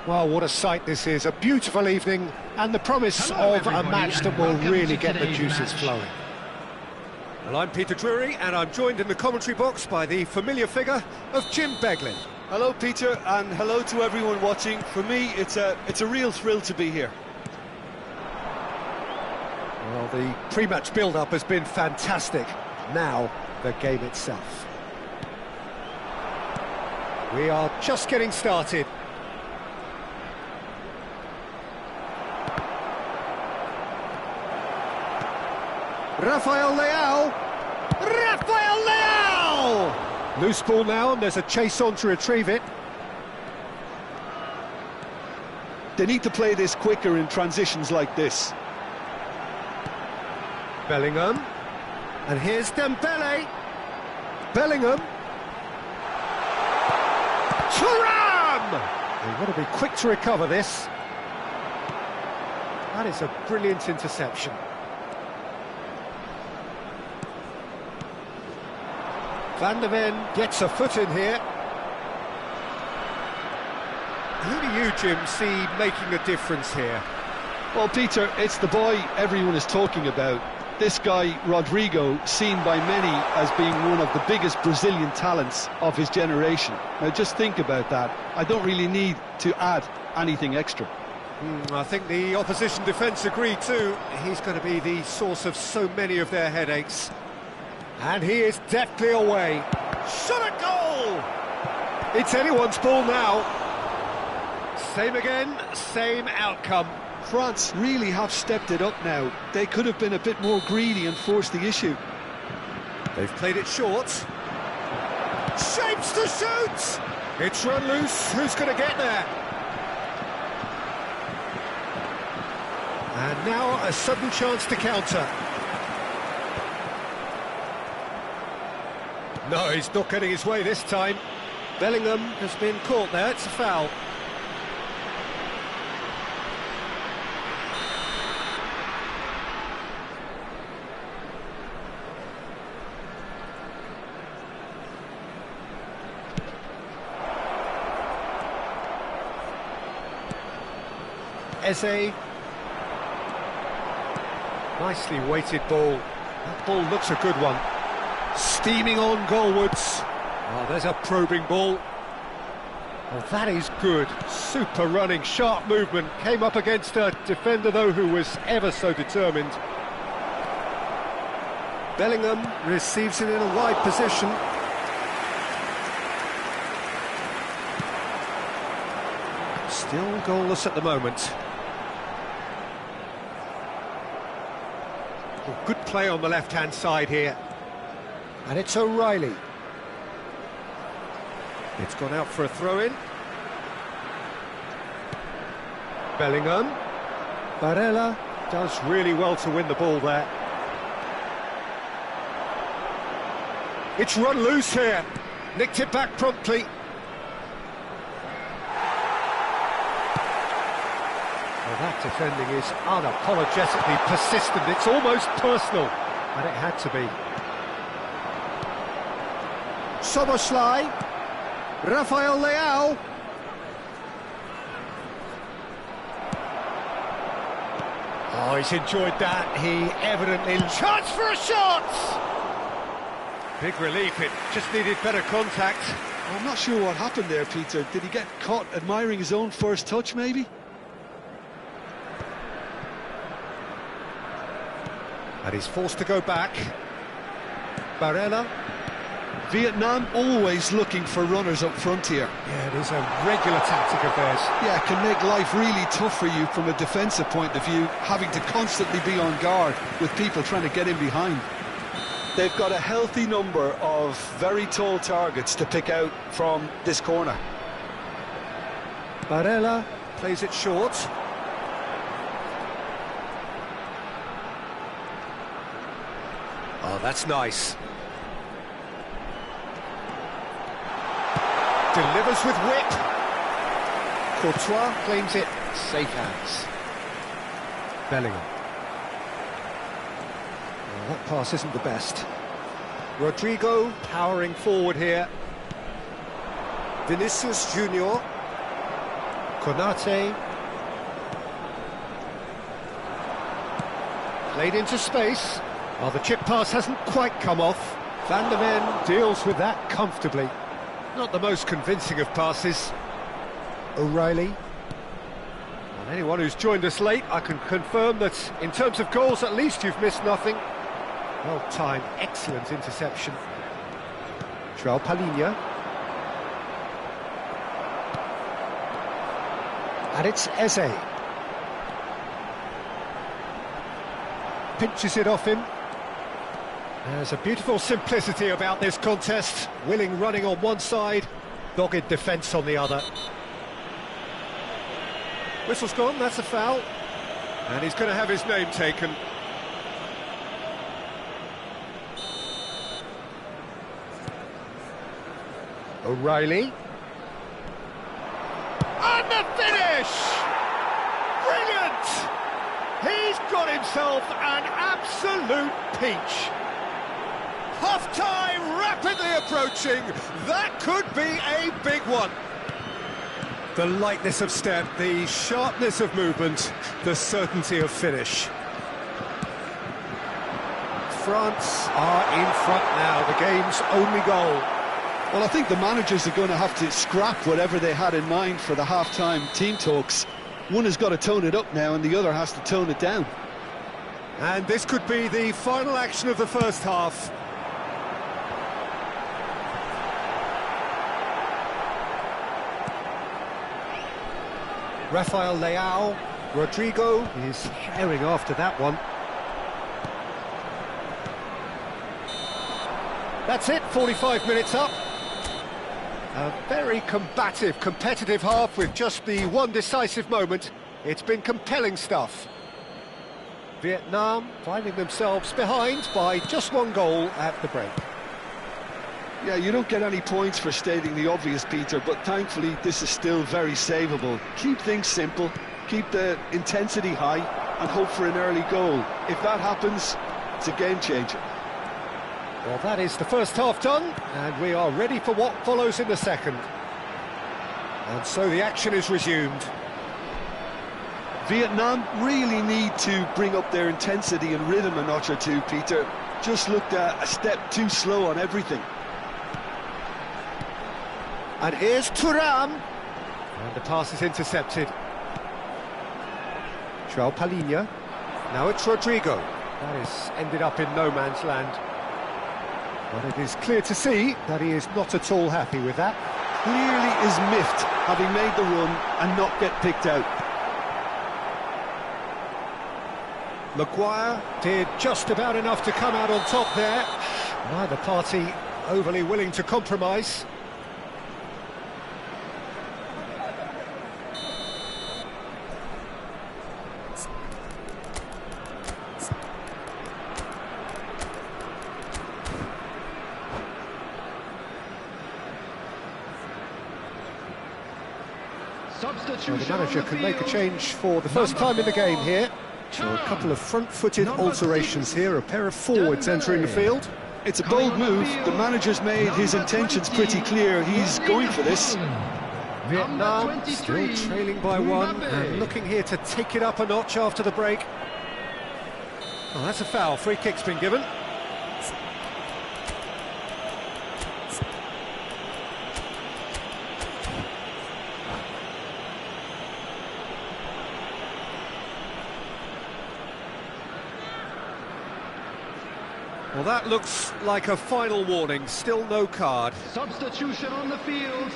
Well, what a sight this is. A beautiful evening and the promise of a match that will really get the juices flowing. Well, I'm Peter Drury and I'm joined in the commentary box by the familiar figure of Jim Beglin. Hello, Peter, and hello to everyone watching. For me, it's a real thrill to be here. Well, the pre-match build-up has been fantastic. Now, the game itself. We are just getting started. Rafael Leao! Rafael Leao! Loose ball now, and there's a chase on to retrieve it. They need to play this quicker in transitions like this. Bellingham. And here's Dembele. Bellingham. Thuram! They've got to be quick to recover this. That is a brilliant interception. Van der Ven gets a foot in here. Who do you, Jim, see making a difference here? Well, Peter, it's the boy everyone is talking about. This guy, Rodrigo, seen by many as being one of the biggest Brazilian talents of his generation. Now, just think about that. I don't really need to add anything extra. I think the opposition defence agree too. He's going to be the source of so many of their headaches. And he is deftly away. Shot a goal! It's anyone's ball now. Same again, same outcome. France really have stepped it up now. They could have been a bit more greedy and forced the issue. They've played it short. Shapes to shoot! It's run loose. Who's going to get there? And now a sudden chance to counter. No, he's not getting his way this time. Bellingham has been caught there. It's a foul. Eze. Nicely weighted ball. That ball looks a good one. Steaming on goalwards. Oh, there's a probing ball. Oh, that is good. Super running, sharp movement. Came up against a defender, though, who was ever so determined. Bellingham receives it in a wide position. Still goalless at the moment. Oh, good play on the left-hand side here. And it's O'Reilly. It's gone out for a throw-in. Bellingham. Barella does really well to win the ball there. It's run loose here. Nicked it back promptly. Well, that defending is unapologetically persistent. It's almost personal. And it had to be. Szoboszlai, Rafael Leao. Oh, he's enjoyed that. He evidently... Chance for a shot! Big relief, it just needed better contact. I'm not sure what happened there, Peter. Did he get caught admiring his own first touch, maybe? And he's forced to go back. Barella. Vietnam always looking for runners up front here. Yeah, it is a regular tactic of theirs. Yeah, it can make life really tough for you from a defensive point of view, having to constantly be on guard with people trying to get in behind. They've got a healthy number of very tall targets to pick out from this corner. Barella plays it short. Oh, that's nice. Delivers with whip. Courtois claims it. Safe hands. Bellingham. Well, that pass isn't the best. Rodrigo powering forward here. Vinicius Junior. Konate. Played into space. Well, the chip pass hasn't quite come off. Van der Ven deals with that comfortably. Not the most convincing of passes. O'Reilly. And anyone who's joined us late, I can confirm that in terms of goals, at least you've missed nothing. Well timed, excellent interception. João Palhinha. And it's Eze. Pinches it off him. There's a beautiful simplicity about this contest. Willing running on one side, dogged defence on the other. Whistle's gone, that's a foul. And he's going to have his name taken. O'Reilly. And the finish! Brilliant! He's got himself an absolute peach. Half-time rapidly approaching. That could be a big one. The lightness of step, the sharpness of movement, the certainty of finish. France are in front now, the game's only goal. Well, I think the managers are going to have to scrap whatever they had in mind for the half-time team talks. One has got to tone it up now and the other has to tone it down. And this could be the final action of the first half. Rafael Leao, Rodrigo is herring after that one. That's it, 45 minutes up. A very combative, competitive half with just the one decisive moment. It's been compelling stuff. Vietnam finding themselves behind by just one goal at the break. Yeah, you don't get any points for stating the obvious, Peter, but thankfully this is still very savable. Keep things simple, keep the intensity high, and hope for an early goal. If that happens, it's a game changer. Well, that is the first half done, and we are ready for what follows in the second. And so the action is resumed. Vietnam really need to bring up their intensity and rhythm a notch or two, Peter. Just looked a step too slow on everything. And here's Thuram. And the pass is intercepted. João Palhinha. Now it's Rodrigo. That is ended up in no man's land. But it is clear to see that he is not at all happy with that. Clearly is miffed, having made the run and not get picked out. Maguire did just about enough to come out on top there. Neither party overly willing to compromise. Well, the manager can make a change for the first time in the game here. So a couple of front-footed alterations here, a pair of forwards entering the field. It's a bold move. The manager's made his intentions pretty clear. He's going for this. Vietnam still trailing by one and looking here to take it up a notch after the break. Oh, that's a foul. Free kick's been given. Well, that looks like a final warning. Still no card. Substitution on the field.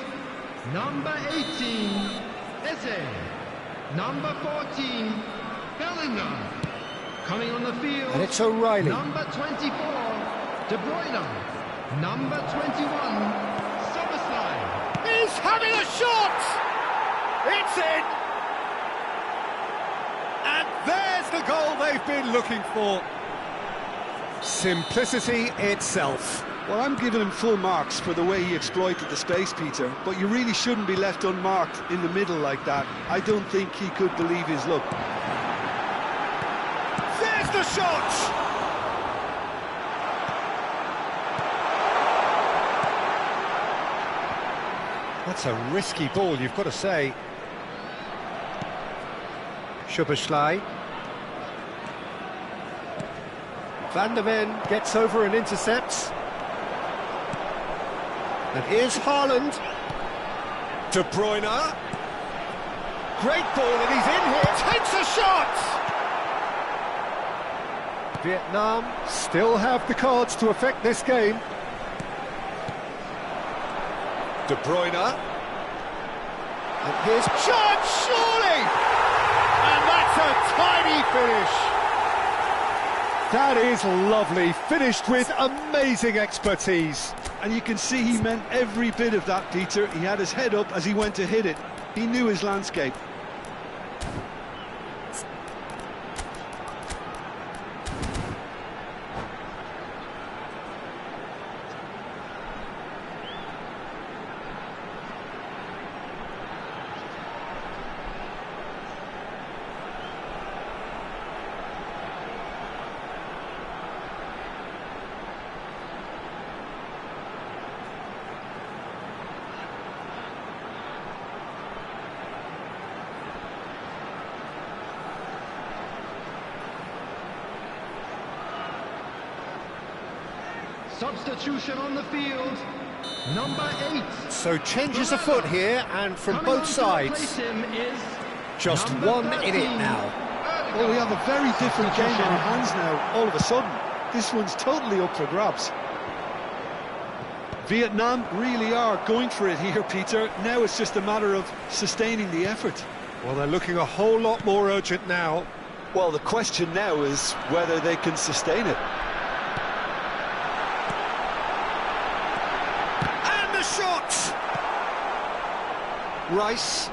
Number 18, Eze. Number 14, Bellingham. Coming on the field. And it's O'Reilly. Number 24, De Bruyne. Number 21, Szoboszlai. He's having a shot! It's in! And there's the goal they've been looking for. Simplicity itself. Well, I'm giving him full marks for the way he exploited the space, Peter, but you really shouldn't be left unmarked in the middle like that. I don't think he could believe his luck. There's the shot! That's a risky ball, you've got to say. Szoboszlai. Van der Ven gets over and intercepts. And here's Haaland. De Bruyne. Great ball, and he's in here. Takes a shot! Vietnam still have the cards to affect this game. De Bruyne. And here's shot, surely! And that's a tiny finish. That is lovely, finished with amazing expertise. And you can see he meant every bit of that, Peter. He had his head up as he went to hit it. He knew his landscape. Substitution on the field, number 8. So changes afoot here, and from both sides. Just one in it now. Well, we have a very different game in our hands now, all of a sudden. This one's totally up for grabs. Vietnam really are going for it here, Peter. Now it's just a matter of sustaining the effort. Well, they're looking a whole lot more urgent now. Well, the question now is whether they can sustain it. Shot! Rice.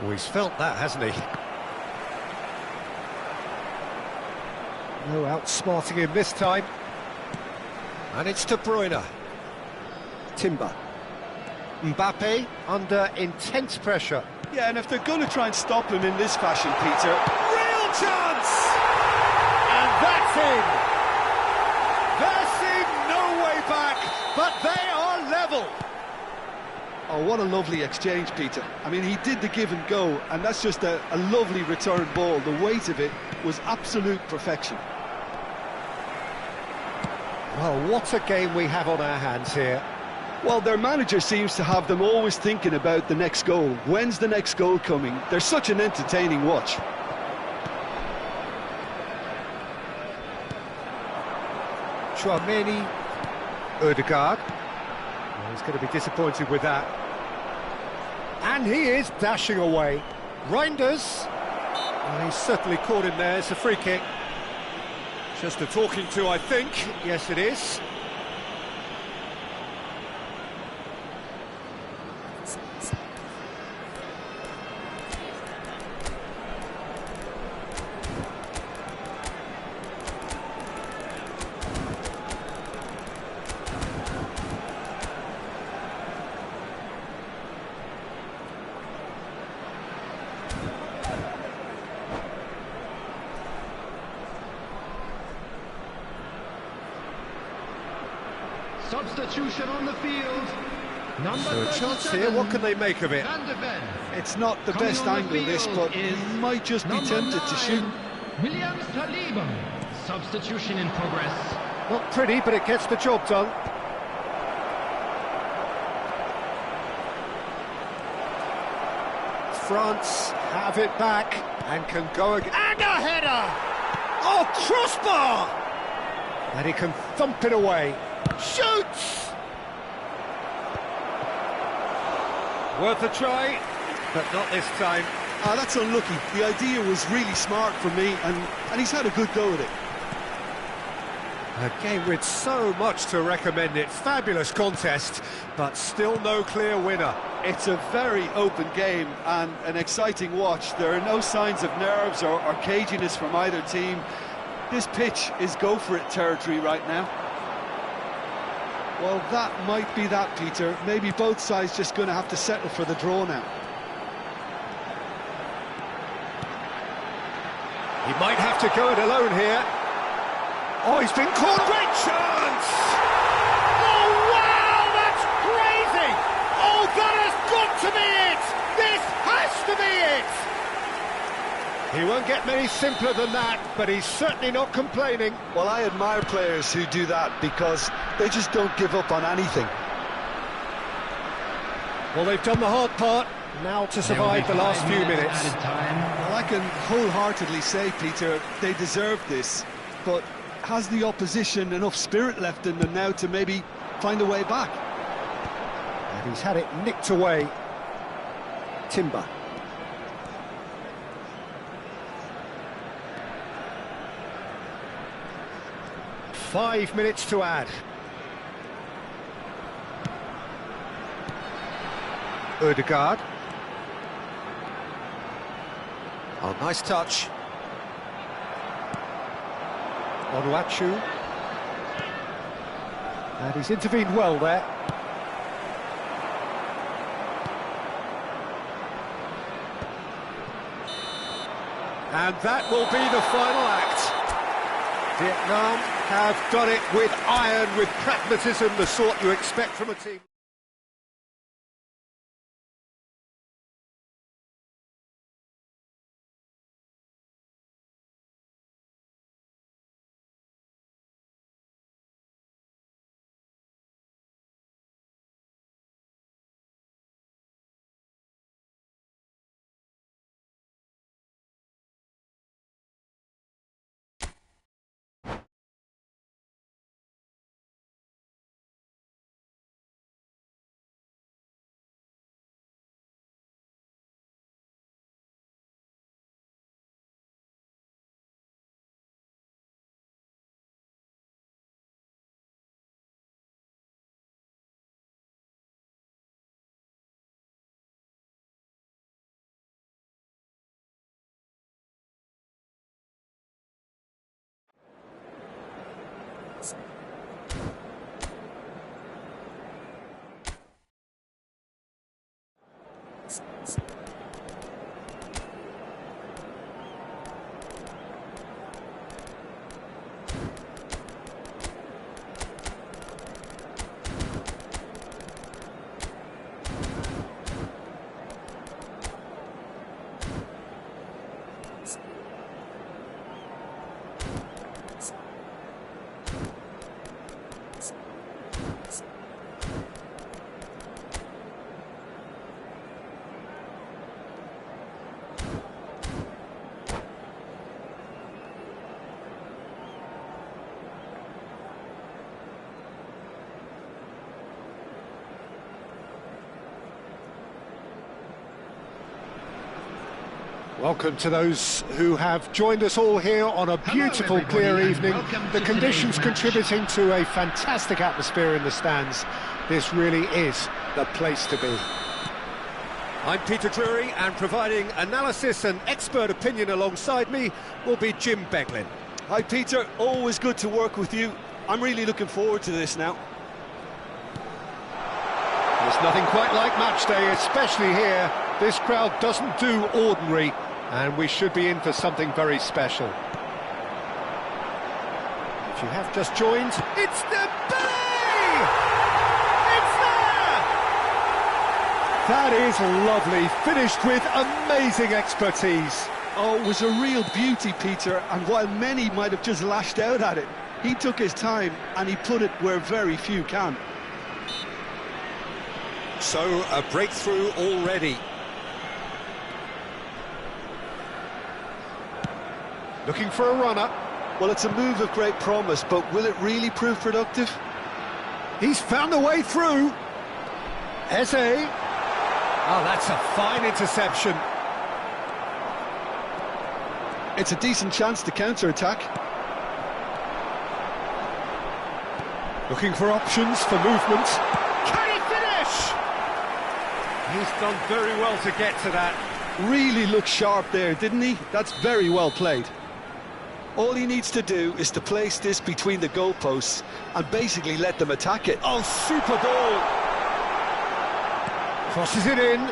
Oh, he's felt that, hasn't he? No outsmarting him this time. And it's De Bruyne. Timber. Mbappe under intense pressure. Yeah, and if they're going to try and stop him in this fashion, Peter... Real chance! And that's in! They're seeing no way back, but they are level. Oh, what a lovely exchange, Peter. I mean, he did the give and go, and that's just a lovely return ball. The weight of it was absolute perfection. Well, what a game we have on our hands here. Well, their manager seems to have them always thinking about the next goal. When's the next goal coming? They're such an entertaining watch. Tchouaméni, Ødegaard. Well, he's going to be disappointed with that. And he is dashing away. Reinders. Well, he's certainly caught him there. It's a free kick. Just a talking to, I think. Yes, it is. Substitution on the field. Number So a chance here, what can they make of it? Van der Ven. It's not the best angle, this, but he might just be tempted to shoot. William Saliba. Substitution in progress. Not pretty, but it gets the job done. France have it back and can go again. And a header! Oh, crossbar! And he can thump it away. Shoots! Worth a try, but not this time. Ah, that's unlucky. The idea was really smart from me, and he's had a good go at it. A game with so much to recommend it. Fabulous contest, but still no clear winner. It's a very open game and an exciting watch. There are no signs of nerves or caginess from either team. This pitch is go-for-it territory right now. Well, that might be that, Peter. Maybe both sides just going to have to settle for the draw now. He might have to go it alone here. Oh, he's been caught. Great chance! Oh, wow, that's crazy! Oh, that has got to be it! This has to be it! He won't get many simpler than that, but he's certainly not complaining. Well, I admire players who do that because they just don't give up on anything. Well, they've done the hard part, now to survive the last few minutes. Well, I can wholeheartedly say, Peter, they deserve this, but has the opposition enough spirit left in them now to maybe find a way back? And he's had it nicked away. Timber. Five minutes to add. Ødegaard. Oh, nice touch. Onuachu. And he's intervened well there. And that will be the final act. Vietnam have done it with iron, with pragmatism, the sort you expect from a team. Welcome to those who have joined us all here on a beautiful, clear evening. The conditions contributing to a fantastic atmosphere in the stands. This really is the place to be. I'm Peter Drury, and providing analysis and expert opinion alongside me will be Jim Beglin. Hi, Peter. Always good to work with you. I'm really looking forward to this now. There's nothing quite like match day, especially here. This crowd doesn't do ordinary, and we should be in for something very special. If you have just joined, it's Dembele! It's there! That is lovely, finished with amazing expertise. Oh, it was a real beauty, Peter, and while many might have just lashed out at it, he took his time and he put it where very few can. So, a breakthrough already. Looking for a runner. Well, it's a move of great promise, but will it really prove productive? He's found a way through. Eze. Oh, that's a fine interception. It's a decent chance to counter-attack. Looking for options for movement. Can he finish? He's done very well to get to that. Really looked sharp there, didn't he? That's very well played. All he needs to do is to place this between the goalposts and basically let them attack it. Oh, super ball! Crosses it in.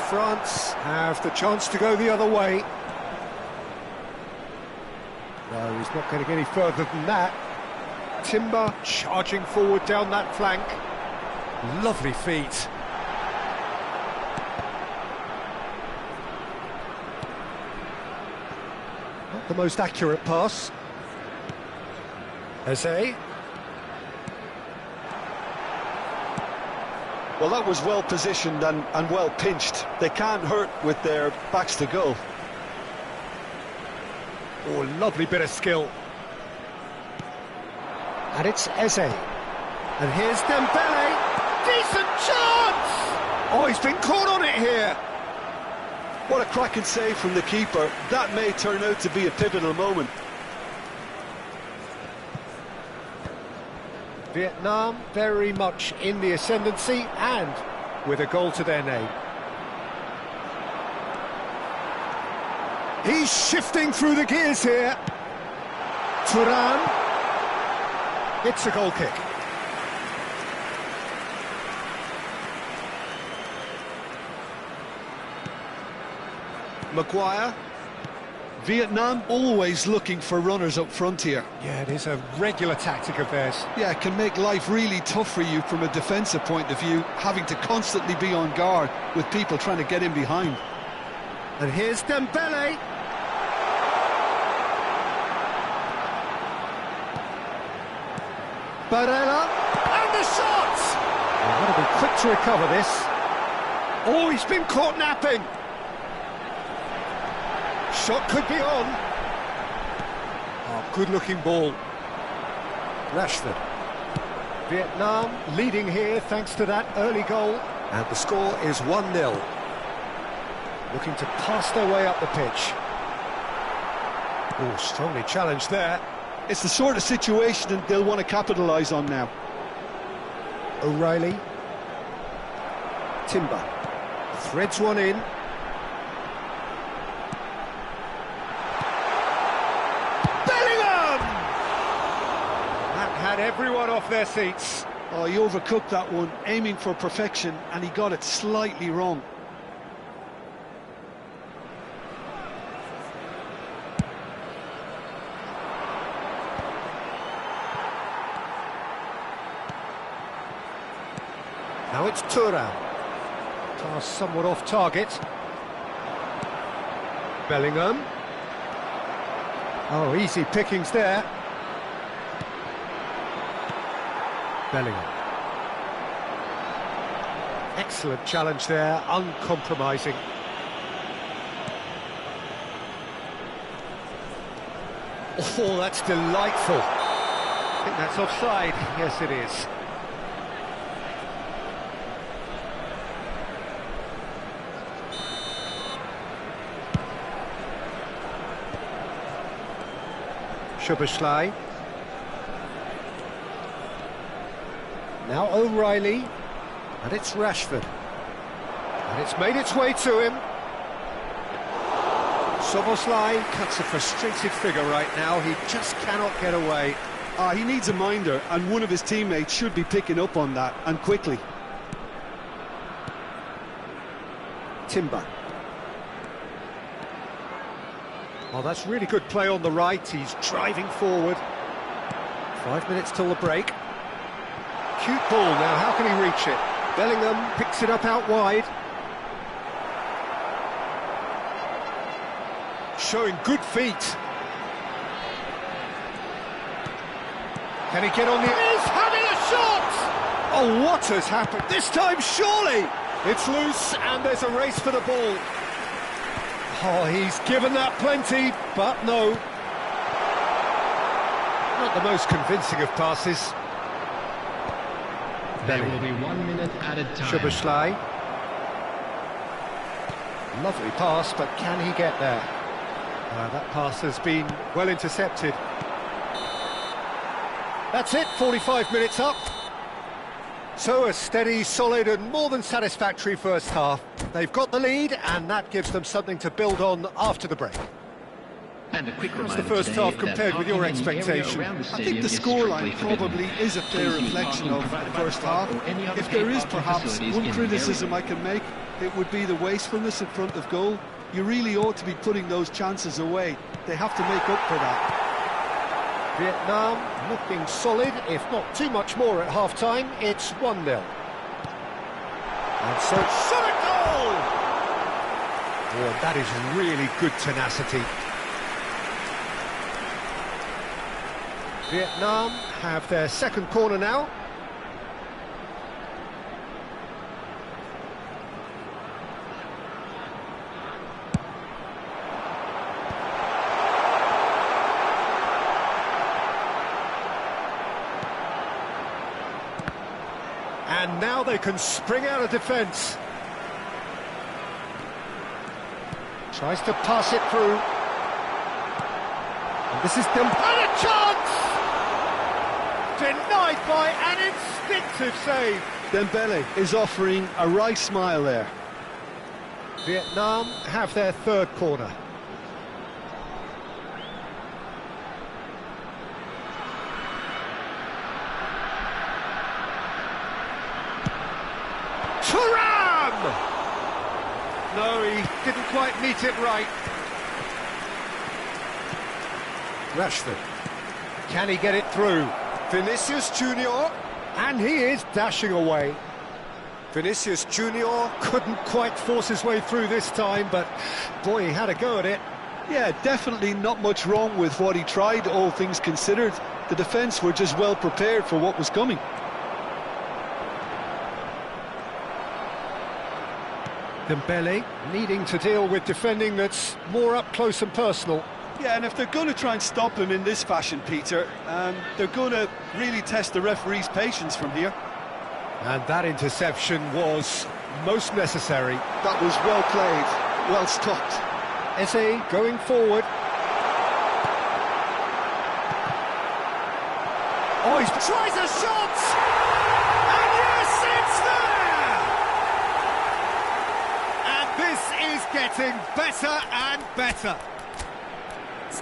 France have the chance to go the other way. No, he's not getting any further than that. Timber charging forward down that flank. Lovely feet. the most accurate pass. Eze. Well, that was well positioned and well pinched. They can't hurt with their backs to goal. Oh, lovely bit of skill. And it's Eze. And here's Dembele. Decent chance! Oh, he's been caught on it here. What a cracking save from the keeper. That may turn out to be a pivotal moment. Vietnam very much in the ascendancy and with a goal to their name. He's shifting through the gears here. Thuram. It's a goal kick. Maguire. Vietnam always looking for runners up front here. Yeah, it is a regular tactic of theirs. Yeah, it can make life really tough for you from a defensive point of view, having to constantly be on guard with people trying to get in behind. And here's Dembele. Barella. And the shot! They've got to be quick to recover this. Oh, he's been caught napping. Shot could be on. Oh, good-looking ball. Rashford. Vietnam leading here thanks to that early goal. And the score is 1-0. Looking to pass their way up the pitch. Oh, strongly challenged there. It's the sort of situation that they'll want to capitalise on now. O'Reilly. Timber. Threads one in. Had everyone off their seats. Oh, he overcooked that one, aiming for perfection, and he got it slightly wrong. Now it's Thuram. Pass somewhat off target. Bellingham. Oh, easy pickings there. Bellingham. Excellent challenge there, uncompromising. Oh, that's delightful. I think that's offside. Yes, it is. Szoboszlai. Now O'Reilly, and it's Rashford. And it's made its way to him. Szoboszlai cuts a frustrated figure right now. He just cannot get away. He needs a minder, and one of his teammates should be picking up on that, and quickly. Timber. Oh, that's really good play on the right. He's driving forward. 5 minutes till the break. Cute ball now, how can he reach it? Bellingham picks it up out wide. Showing good feet. Can he get on the... He's having a shot! Oh, what has happened? This time, surely! It's loose, and there's a race for the ball. Oh, he's given that plenty, but no. Not the most convincing of passes. There will be 1 minute added time. Szoboszlai. Lovely pass, but can he get there? That pass has been well intercepted. That's it, 45 minutes up. So a steady, solid and more than satisfactory first half. They've got the lead and that gives them something to build on after the break. And a quick How's the first half compared with your expectation? I think the scoreline probably is a fair reflection of the first half. If there is perhaps one criticism I can make, it would be the wastefulness in front of goal. You really ought to be putting those chances away. They have to make up for that. Vietnam looking solid, if not too much more at half-time. It's 1-0. And so, shot a goal! Oh, that is really good tenacity. Vietnam have their second corner now. And now they can spring out of defence. Tries to pass it through. And this is Dembele, a chance! Denied by an instinctive save. Dembele is offering a wry smile there. Vietnam have their third corner. Thuram! No, he didn't quite meet it right. Rashford. Can he get it through? Vinicius Junior. And he is dashing away. Vinicius Junior couldn't quite force his way through this time, but boy, he had a go at it. Yeah, definitely not much wrong with what he tried, all things considered. The defence were just well prepared for what was coming. Dembele needing to deal with defending that's more up close and personal. Yeah, and if they're going to try and stop him in this fashion, Peter, they're going to really test the referee's patience from here. And that interception was most necessary. That was well played, well stopped. Eze going forward. Oh, he tries a shot! And yes, it's there! And this is getting better and better.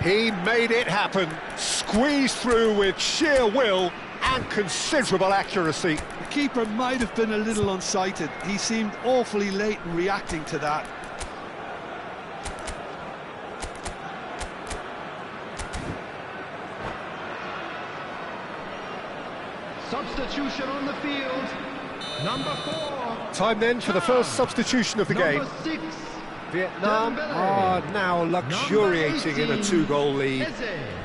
He made it happen, squeezed through with sheer will and considerable accuracy. The keeper might have been a little unsighted. He seemed awfully late in reacting to that. Substitution on the field. Number 4. Time then for the first substitution of the game. Number 6. Vietnam are now luxuriating in a 2-goal lead.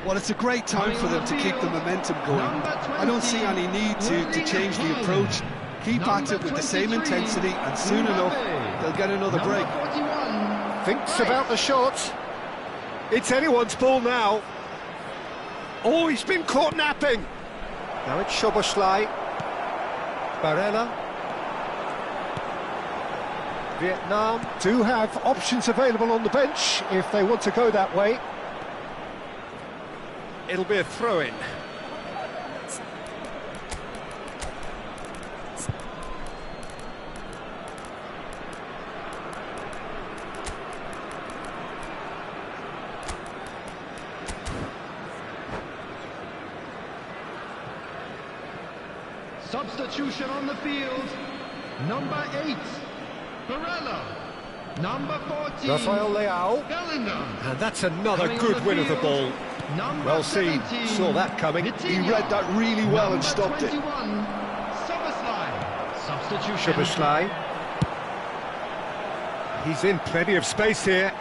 Well, it's a great time for them to keep the momentum going. I don't see any need to change the approach. Keep at it with the same intensity, and soon enough, they'll get another break. Thinks about the shot. It's anyone's ball now. Oh, he's been caught napping. Now it's Szoboszlai. Barella. Vietnam do have options available on the bench if they want to go that way. It'll be a throw-in. Substitution on the field. Number 8. Barella. Number 14. Rafael Leao. Bellingham. And that's another Coming good on the win of the field. ball. Number Well seen, 17. saw that coming. He read that really well and stopped it. Number 21. Szoboszlai. Substitution. Szoboszlai. He's in plenty of space here.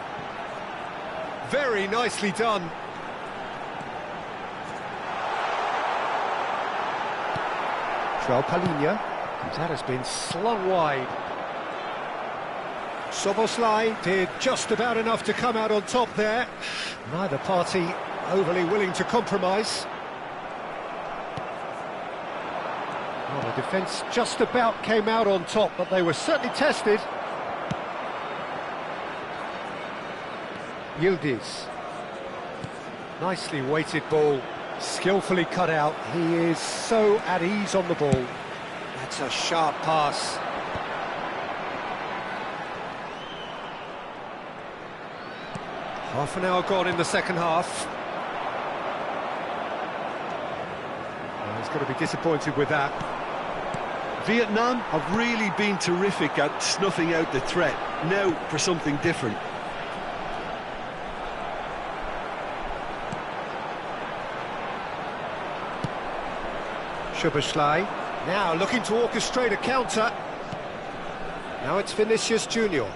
Very nicely done. João Palhinha. That has been slung wide. Szoboszlai did just about enough to come out on top there. Neither party overly willing to compromise. Well, the defence just about came out on top, but they were certainly tested. Yildiz. Nicely weighted ball, skillfully cut out. He is so at ease on the ball. That's a sharp pass. Half an hour gone in the second half. Well, he's going to be disappointed with that. Vietnam have really been terrific at snuffing out the threat. Now for something different. Szoboszlai now looking to orchestrate a counter. Now it's Vinicius Junior.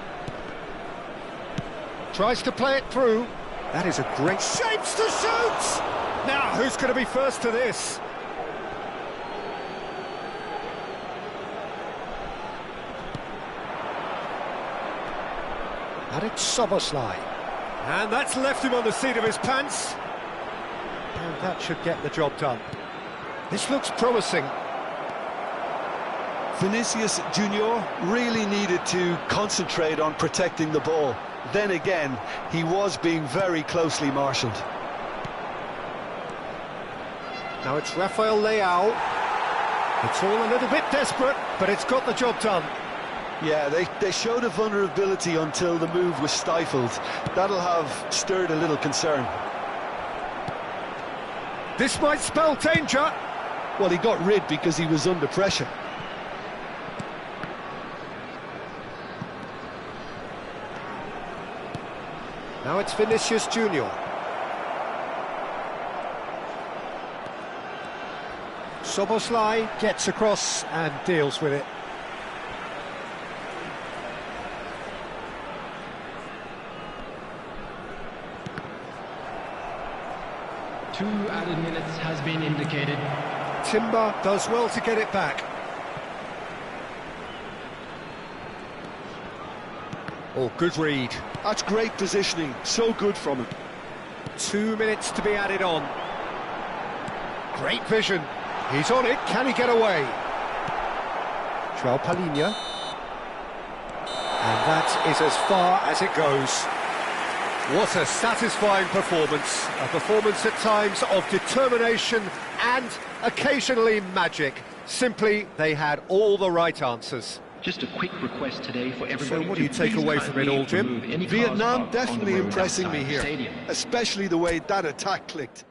Tries to play it through. That is a great shapes to shoot! Now, who's going to be first to this? And it's Szoboszlai. And that's left him on the seat of his pants. And that should get the job done. This looks promising. Vinicius Junior really needed to concentrate on protecting the ball. Then again, he was being very closely marshalled. Now it's Rafael Leao. It's all a little bit desperate, but it's got the job done. Yeah, they showed a vulnerability until the move was stifled. That'll have stirred a little concern. This might spell danger. Well, he got rid because he was under pressure. Now it's Vinicius Junior. Szoboszlai gets across and deals with it. Two added minutes has been indicated. Timber does well to get it back. Oh, good read. That's great positioning, so good from him. 2 minutes to be added on. Great vision. He's on it. Can he get away? João Palhinha. And that is as far as it goes. What a satisfying performance. A performance at times of determination and occasionally magic. Simply, they had all the right answers. Just a quick request today for everybody. So what do you take away from it all, Jim? Vietnam definitely impressing me here, especially the way that attack clicked.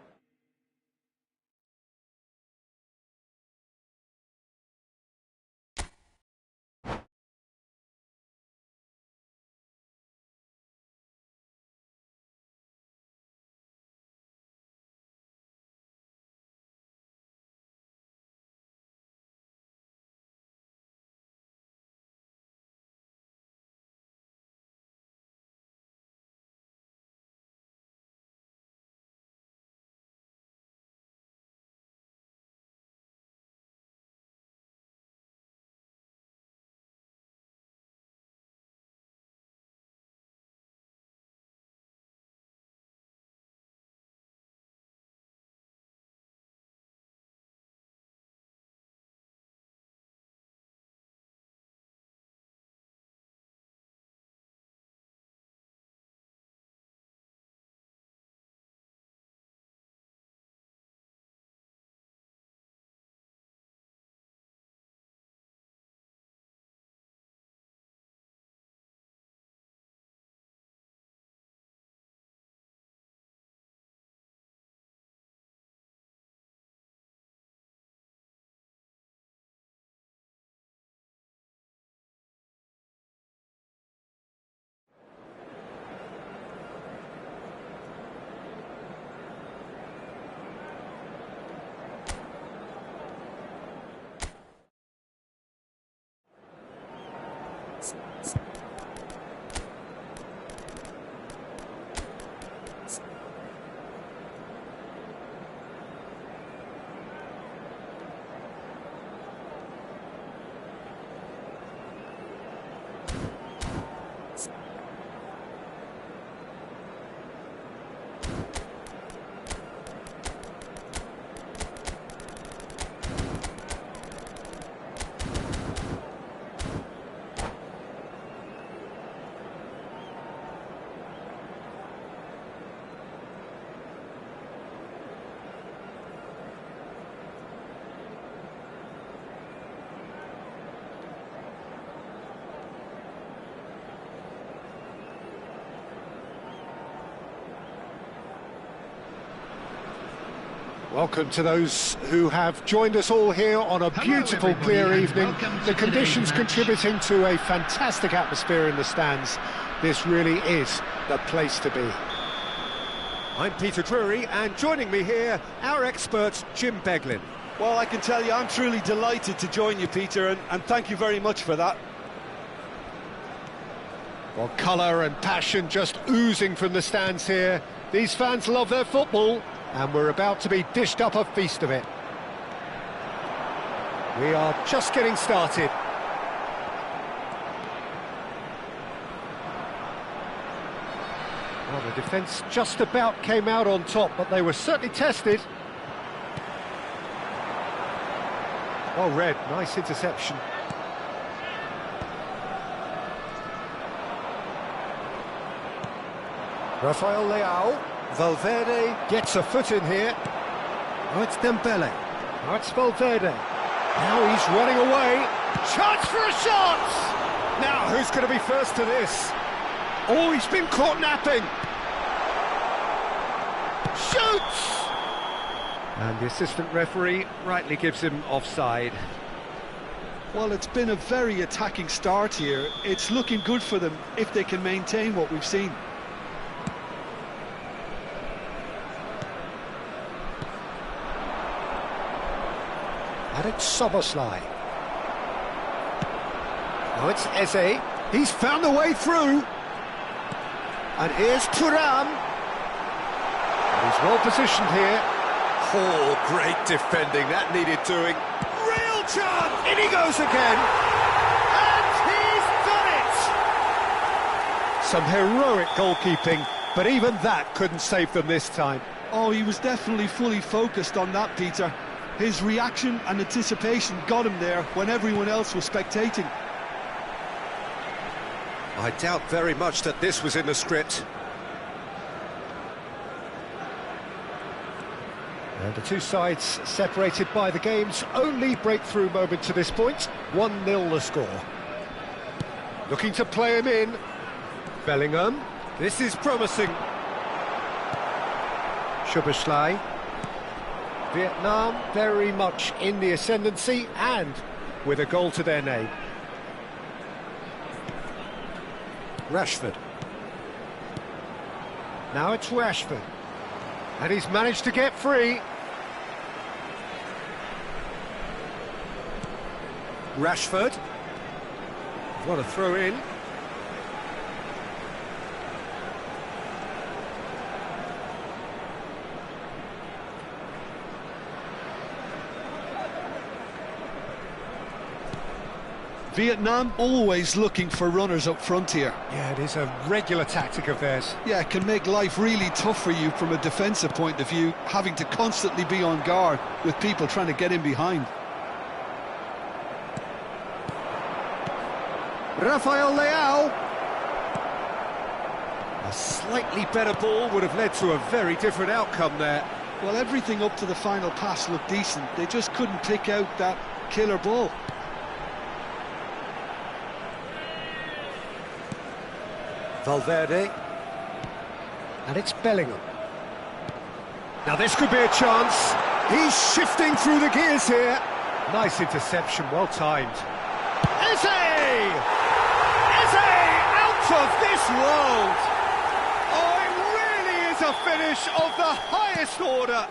Welcome to those who have joined us all here on a beautiful, clear evening. The conditions contributing to a fantastic atmosphere in the stands. This really is the place to be. I'm Peter Drury, and joining me here, our expert, Jim Beglin. Well, I can tell you, I'm truly delighted to join you, Peter, and thank you very much for that. Well, colour and passion just oozing from the stands here. These fans love their football, And we're about to be dished up a feast of it. We are just getting started. Well, the defence just about came out on top, but they were certainly tested. Well read, nice interception. Rafael Leao. Valverde gets a foot in here. Oh, it's Dembele. Oh, it's Valverde. Now he's running away. Chance for a shot! Now, who's going to be first to this? Oh, he's been caught napping. Shoots! And the assistant referee rightly gives him offside. Well, it's been a very attacking start here. It's looking good for them if they can maintain what we've seen. Alex Szoboszlai. Oh, it's Eze. He's found a way through. And here's Thuram. He's well positioned here. Oh, great defending. That needed doing. Real chance. In he goes again. And he's done it. Some heroic goalkeeping, but even that couldn't save them this time. Oh, he was definitely fully focused on that, Peter. His reaction and anticipation got him there when everyone else was spectating. I doubt very much that this was in the script. And the two sides separated by the game's only breakthrough moment to this point. 1-0 the score. Looking to play him in. Bellingham. This is promising. Szoboszlai. Vietnam very much in the ascendancy and with a goal to their name. Rashford. Now it's Rashford. And he's managed to get free. Rashford. What a throw in. Vietnam always looking for runners up front here. Yeah, it is a regular tactic of theirs. Yeah, it can make life really tough for you from a defensive point of view, having to constantly be on guard with people trying to get in behind. Rafael Leao. A slightly better ball would have led to a very different outcome there. Well, everything up to the final pass looked decent. They just couldn't pick out that killer ball. Valverde. And it's Bellingham. Now this could be a chance. He's shifting through the gears here. Nice interception, well timed. Eze! Eze! Out of this world! Oh, it really is a finish of the highest order.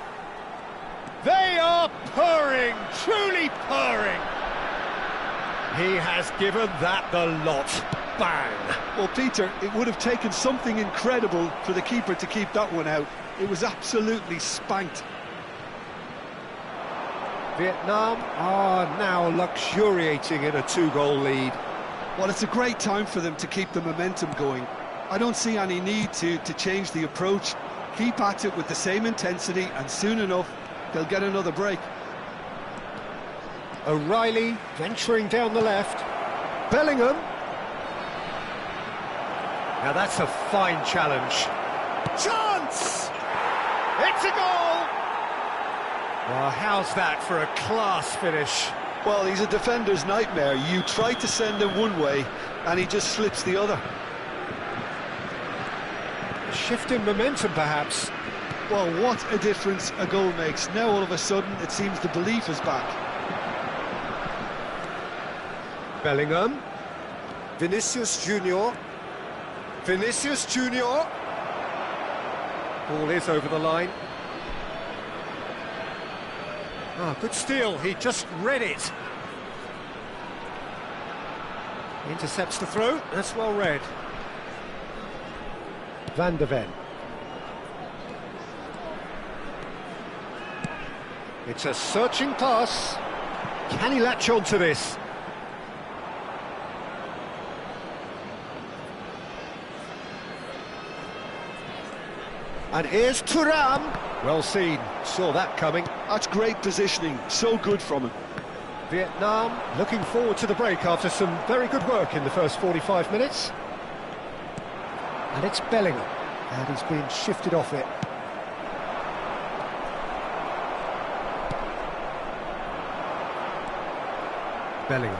They are purring, truly purring. He has given that the lot. Bang! Well, Peter, it would have taken something incredible for the keeper to keep that one out. It was absolutely spanked. Vietnam are now luxuriating in a 2-goal lead. Well, it's a great time for them to keep the momentum going. I don't see any need to change the approach. Keep at it with the same intensity, and soon enough, they'll get another break. O'Reilly venturing down the left. Bellingham. Now that's a fine challenge. Chance! It's a goal! Well, how's that for a class finish? Well, he's a defender's nightmare. You try to send him one way, and he just slips the other. A shift in momentum, perhaps. Well, what a difference a goal makes. Now, all of a sudden, it seems the belief is back. Bellingham. Vinicius Junior. Vinicius Junior. Ball is over the line. Ah, good steal. He just read it. Intercepts the throw. That's well read. Van de Ven. It's a searching pass. Can he latch on to this? And here's Thuram. Well seen, saw that coming. That's great positioning, so good from him. Vietnam looking forward to the break after some very good work in the first 45 minutes. And it's Bellingham, and he's been shifted off it. Bellingham.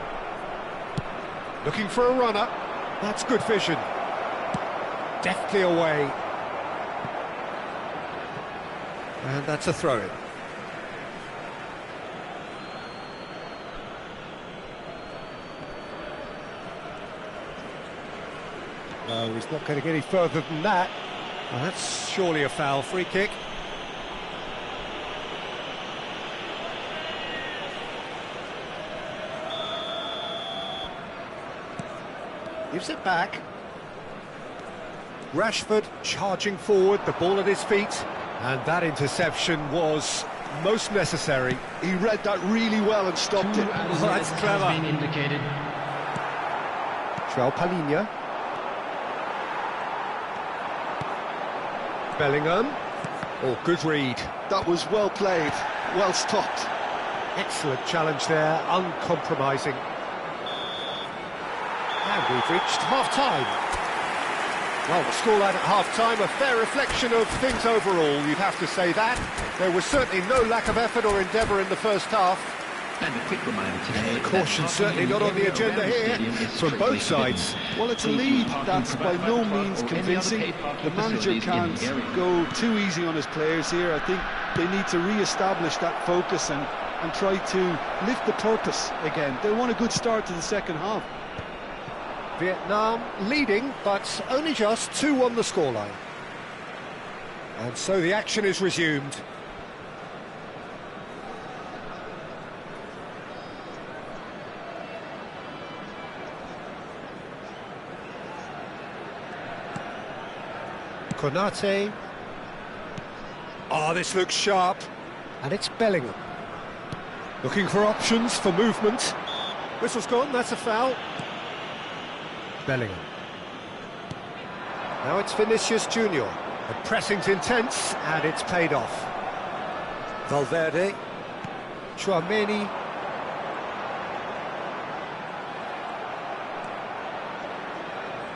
Looking for a runner. That's good vision. Deftly away. And that's a throw-in. No, he's not going to get any further than that. Well, that's surely a foul. Free kick. Gives it back. Rashford charging forward, the ball at his feet. And that interception was most necessary. He read that really well and stopped it. Oh, that's clever. Has been indicated. João Palhinha. Bellingham. Oh, good read. That was well played, well stopped. Excellent challenge there, uncompromising. And we've reached half-time. Well, the scoreline at half-time, a fair reflection of things overall, you'd have to say that. There was certainly no lack of effort or endeavour in the first half. And a quick reminder today. Caution certainly not on the agenda here, from both sides. Well, it's a lead that's by no means convincing. The manager can't go too easy on his players here. I think they need to re-establish that focus and try to lift the purpose again. They want a good start to the second half. Vietnam leading, but only just 2 on the scoreline. And so the action is resumed. Konate. Oh, this looks sharp. And it's Bellingham. Looking for options for movement. Whistle's gone, that's a foul. Bellingham. Now it's Vinicius Junior. The pressing's intense, and it's paid off. Valverde. Tchouaméni.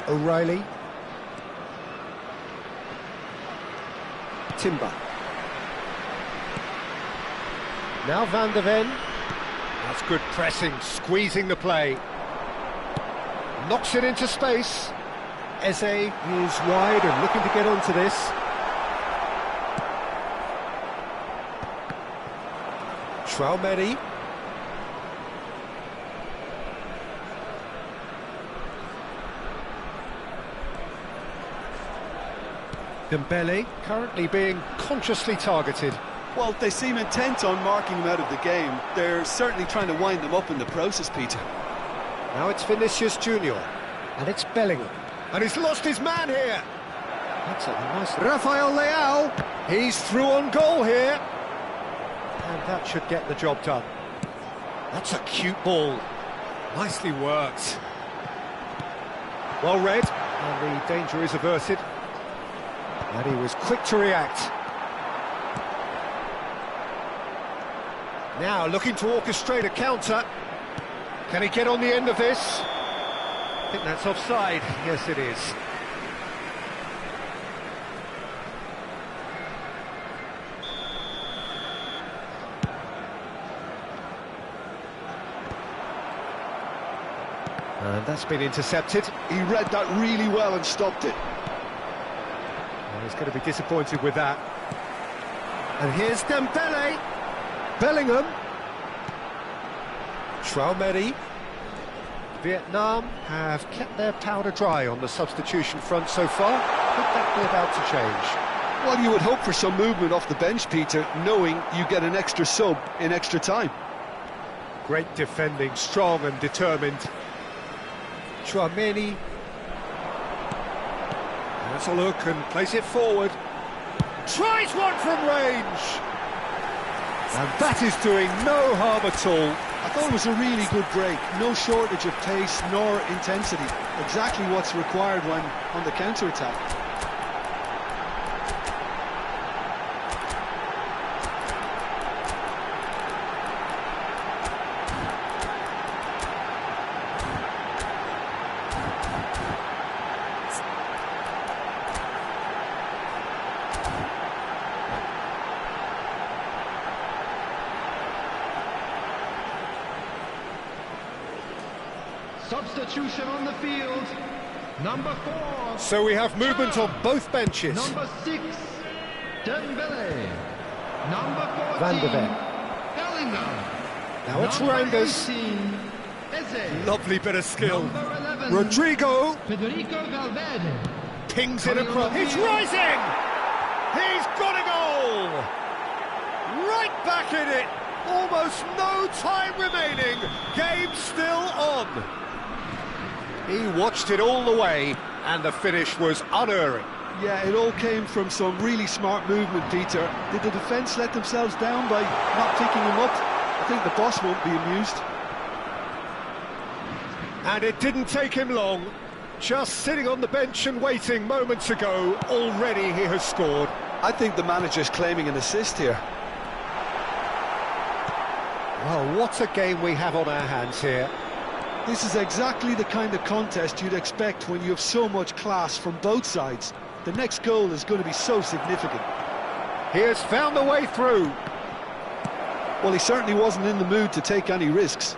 O'Reilly. Timber. Now Van de Ven. That's good pressing, squeezing the play. Knocks it into space. Eze is wide and looking to get onto this. Tchouaméni. Dembele currently being consciously targeted. Well, they seem intent on marking him out of the game. They're certainly trying to wind them up in the process, Peter. Now it's Vinicius Junior, and it's Bellingham. And he's lost his man here. That's a nice... Rafael Leao. He's through on goal here. And that should get the job done. That's a cute ball. Nicely worked. Well read, and the danger is averted. And he was quick to react. Now looking to orchestrate a counter. Can he get on the end of this? I think that's offside. Yes, it is. And that's been intercepted. He read that really well and stopped it. Well, he's going to be disappointed with that. And here's Dembele. Bellingham. Tchouaméni. Vietnam have kept their powder dry on the substitution front so far. Could that be about to change? Well, you would hope for some movement off the bench, Peter, knowing you get an extra sub in extra time. Great defending, strong and determined. Tchouaméni. Has a look and plays it forward. Tries one from range. And that is doing no harm at all. I thought it was a really good break. No shortage of pace nor intensity. Exactly what's required when on the counter-attack. Substitution on the field. Number 4. So we have movement on both benches. Number 6, Dembele. Number 14, Van de Ven. Bellingham. Now it's Number Rangers. 18, Eze. Lovely bit of skill. Number 11, Rodrigo Federico Valverde. pings it Coming on across. the He's field. rising! He's got a goal! Right back in it! Almost no time remaining. Game still on. He watched it all the way, and the finish was unerring. Yeah, it all came from some really smart movement, Peter. Did the defence let themselves down by not picking him up? I think the boss won't be amused. And it didn't take him long. Just sitting on the bench and waiting moments ago, already he has scored. I think the manager's claiming an assist here. Well, what a game we have on our hands here. This is exactly the kind of contest you'd expect when you have so much class from both sides. The next goal is going to be so significant. He has found a way through. Well, he certainly wasn't in the mood to take any risks.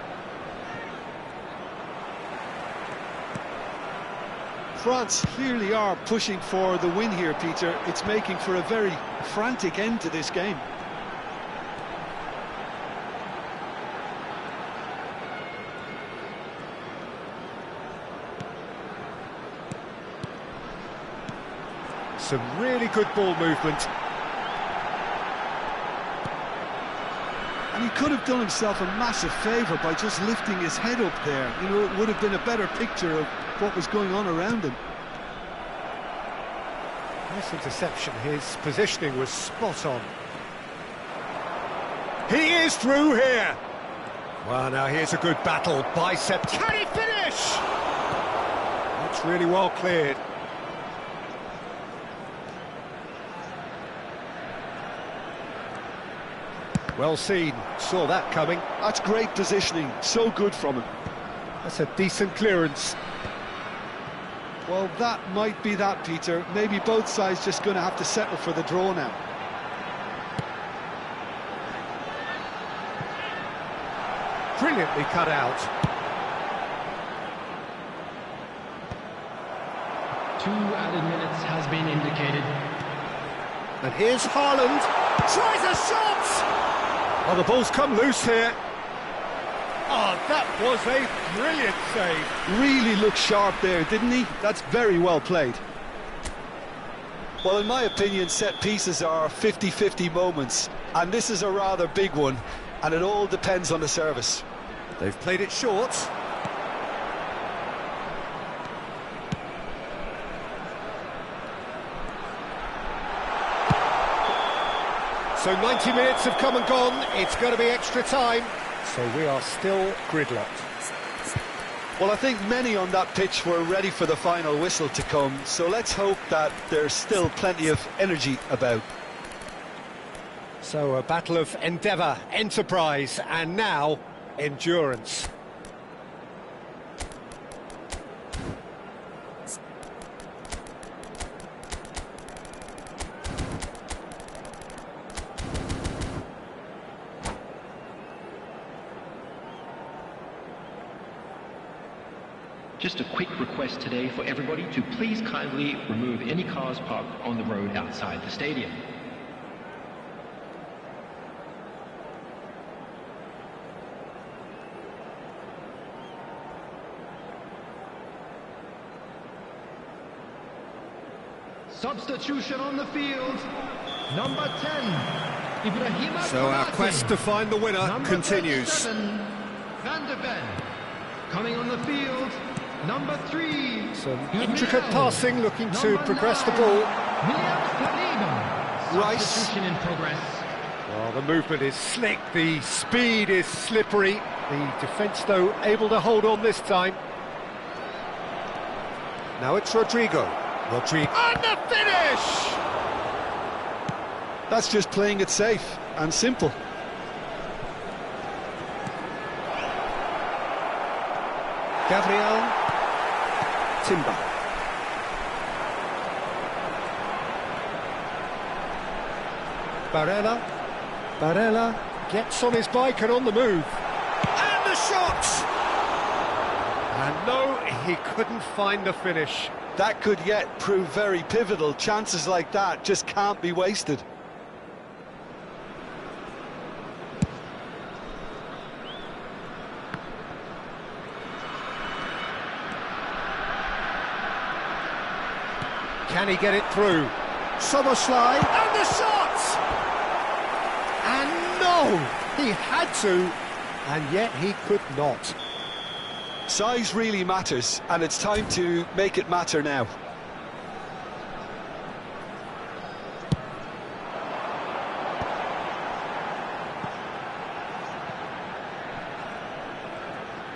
France clearly are pushing for the win here, Peter. It's making for a very frantic end to this game. Some really good ball movement. And he could have done himself a massive favour by just lifting his head up there. You know, it would have been a better picture of what was going on around him. Nice interception. His positioning was spot on. He is through here. Well, now here's a good battle. Bicep. Can he finish? That's really well cleared. Well seen, saw that coming. That's great positioning, so good from him. That's a decent clearance. Well, that might be that, Peter. Maybe both sides just going to have to settle for the draw now. Brilliantly cut out. 2 added minutes has been indicated. And here's Haaland. Tries a shot! Oh, the ball's come loose here. Oh, that was a brilliant save. Really looked sharp there, didn't he? That's very well played. Well, in my opinion, set pieces are 50-50 moments, and this is a rather big one, and it all depends on the service. They've played it short. So 90 minutes have come and gone. It's going to be extra time. So we are still gridlocked. Well, I think many on that pitch were ready for the final whistle to come, so let's hope that there's still plenty of energy about. So a battle of endeavour, enterprise, and now endurance. Just a quick request today for everybody to please kindly remove any cars parked on the road outside the stadium. Substitution on the field. Number 10, Ibrahima So our Konate. quest to find the winner Number continues. 37, Van de Ven. Coming on the field, number 3. Some Gabriel. intricate passing, looking to Number progress the 9, ball. Williams Saliba. Rice. Substitution in progress. Well, the movement is slick, the speed is slippery. The defence, though, able to hold on this time. Now it's Rodrigo. Rodrigo. And the finish! That's just playing it safe and simple. Gabriel Timber. Barella gets on his bike and on the move. And the shot! And no, he couldn't find the finish. That could yet prove very pivotal. Chances like that just can't be wasted. Can he get it through? Szoboszlai, and the shot! And no, he had to, and yet he could not. Size really matters, and it's time to make it matter now.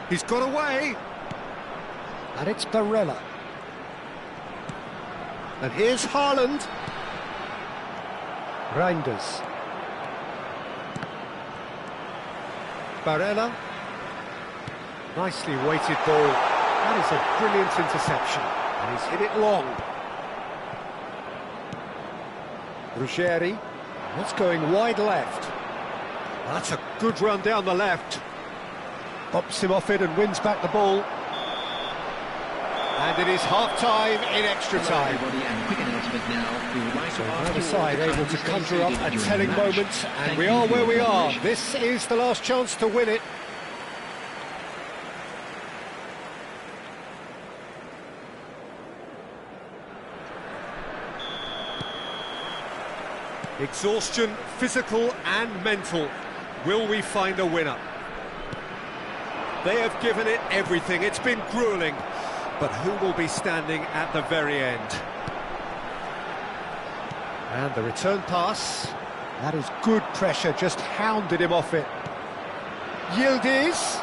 He's got away. And it's Barella. And here's Haaland. Reinders. Barella. Nicely weighted ball. That is a brilliant interception. And he's hit it long. Ruggeri. That's going wide left. That's a good run down the left. Bops him off it and wins back the ball. And it is half-time in extra time. So either side able to conjure up a telling moment, and we are where we are. This is the last chance to win it. Exhaustion, physical and mental. Will we find a winner? They have given it everything. It's been gruelling. But who will be standing at the very end? And the return pass. That is good pressure, just hounded him off it. Yildiz.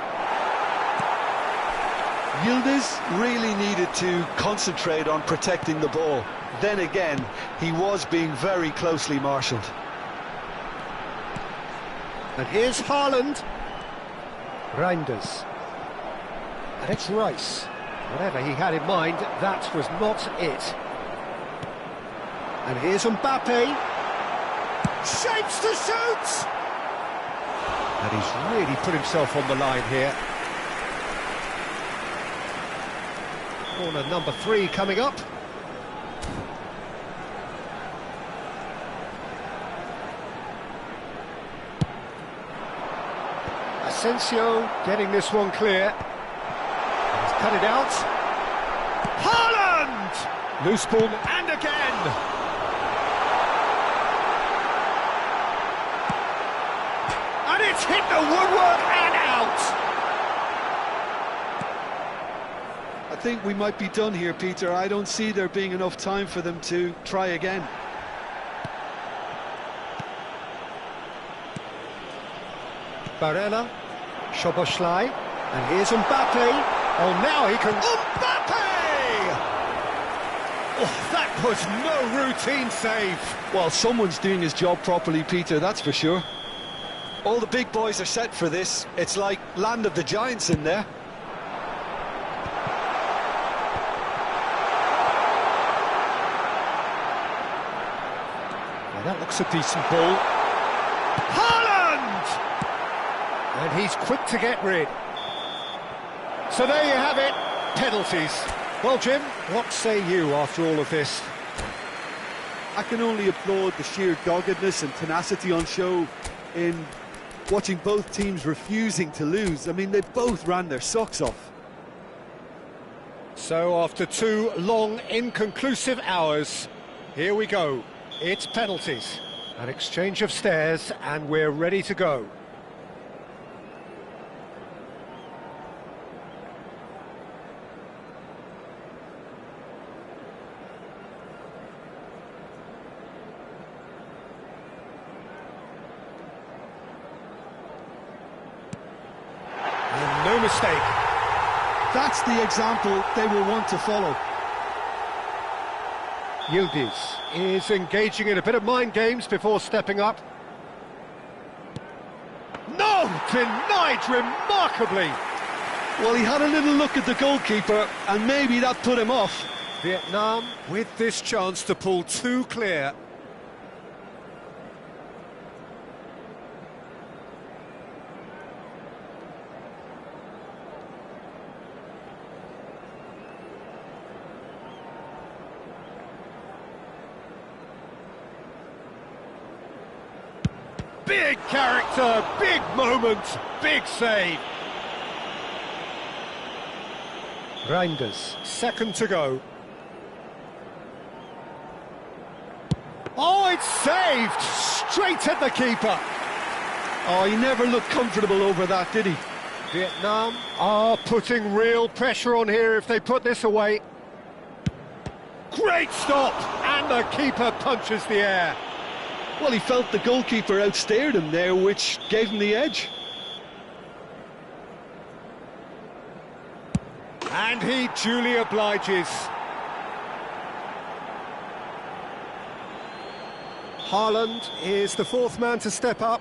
Yildiz really needed to concentrate on protecting the ball. Then again, he was being very closely marshalled. And here's Haaland. Reinders. And it's Rice. Whatever he had in mind, that was not it. And here's Mbappe. Shapes to shoot! And he's really put himself on the line here. Corner number 3 coming up. Asensio getting this one clear. He's cut it out. Haaland! Loose ball, and again! And it's hit the woodwork and out! I think we might be done here, Peter. I don't see there being enough time for them to try again. Barella, Szoboszlai, and here's Mbappe. Oh, now he can... Mbappe! Oh, that was no routine save. Well, someone's doing his job properly, Peter, that's for sure. All the big boys are set for this. It's like Land of the Giants in there. Yeah, that looks a decent ball. Haaland! And he's quick to get rid. So there you have it, penalties. Well, Jim, what say you after all of this? I can only applaud the sheer doggedness and tenacity on show in watching both teams refusing to lose. I mean, they both ran their socks off. So after 2 long, inconclusive hours, here we go. It's penalties. An exchange of stares, and we're ready to go. mistake. That's the example they will want to follow. Yildiz is engaging in a bit of mind games before stepping up. No! Denied remarkably! Well, he had a little look at the goalkeeper, and maybe that put him off. Vietnam with this chance to pull two clear. Big character, big moment, big save. Reinders, second to go. Oh, it's saved! Straight at the keeper. Oh, he never looked comfortable over that, did he? Vietnam are putting real pressure on here if they put this away. Great stop! And the keeper punches the air. Well, he felt the goalkeeper outstared him there, which gave him the edge. And he duly obliges. Haaland is the fourth man to step up.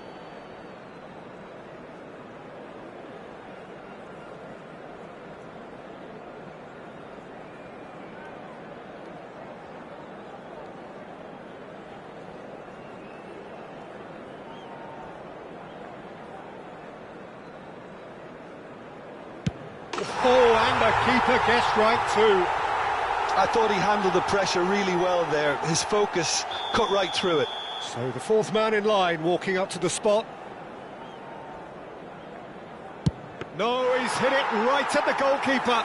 Oh, and the keeper guessed right too. I thought he handled the pressure really well there. His focus cut right through it. So the fourth man in line walking up to the spot. No, he's hit it right at the goalkeeper.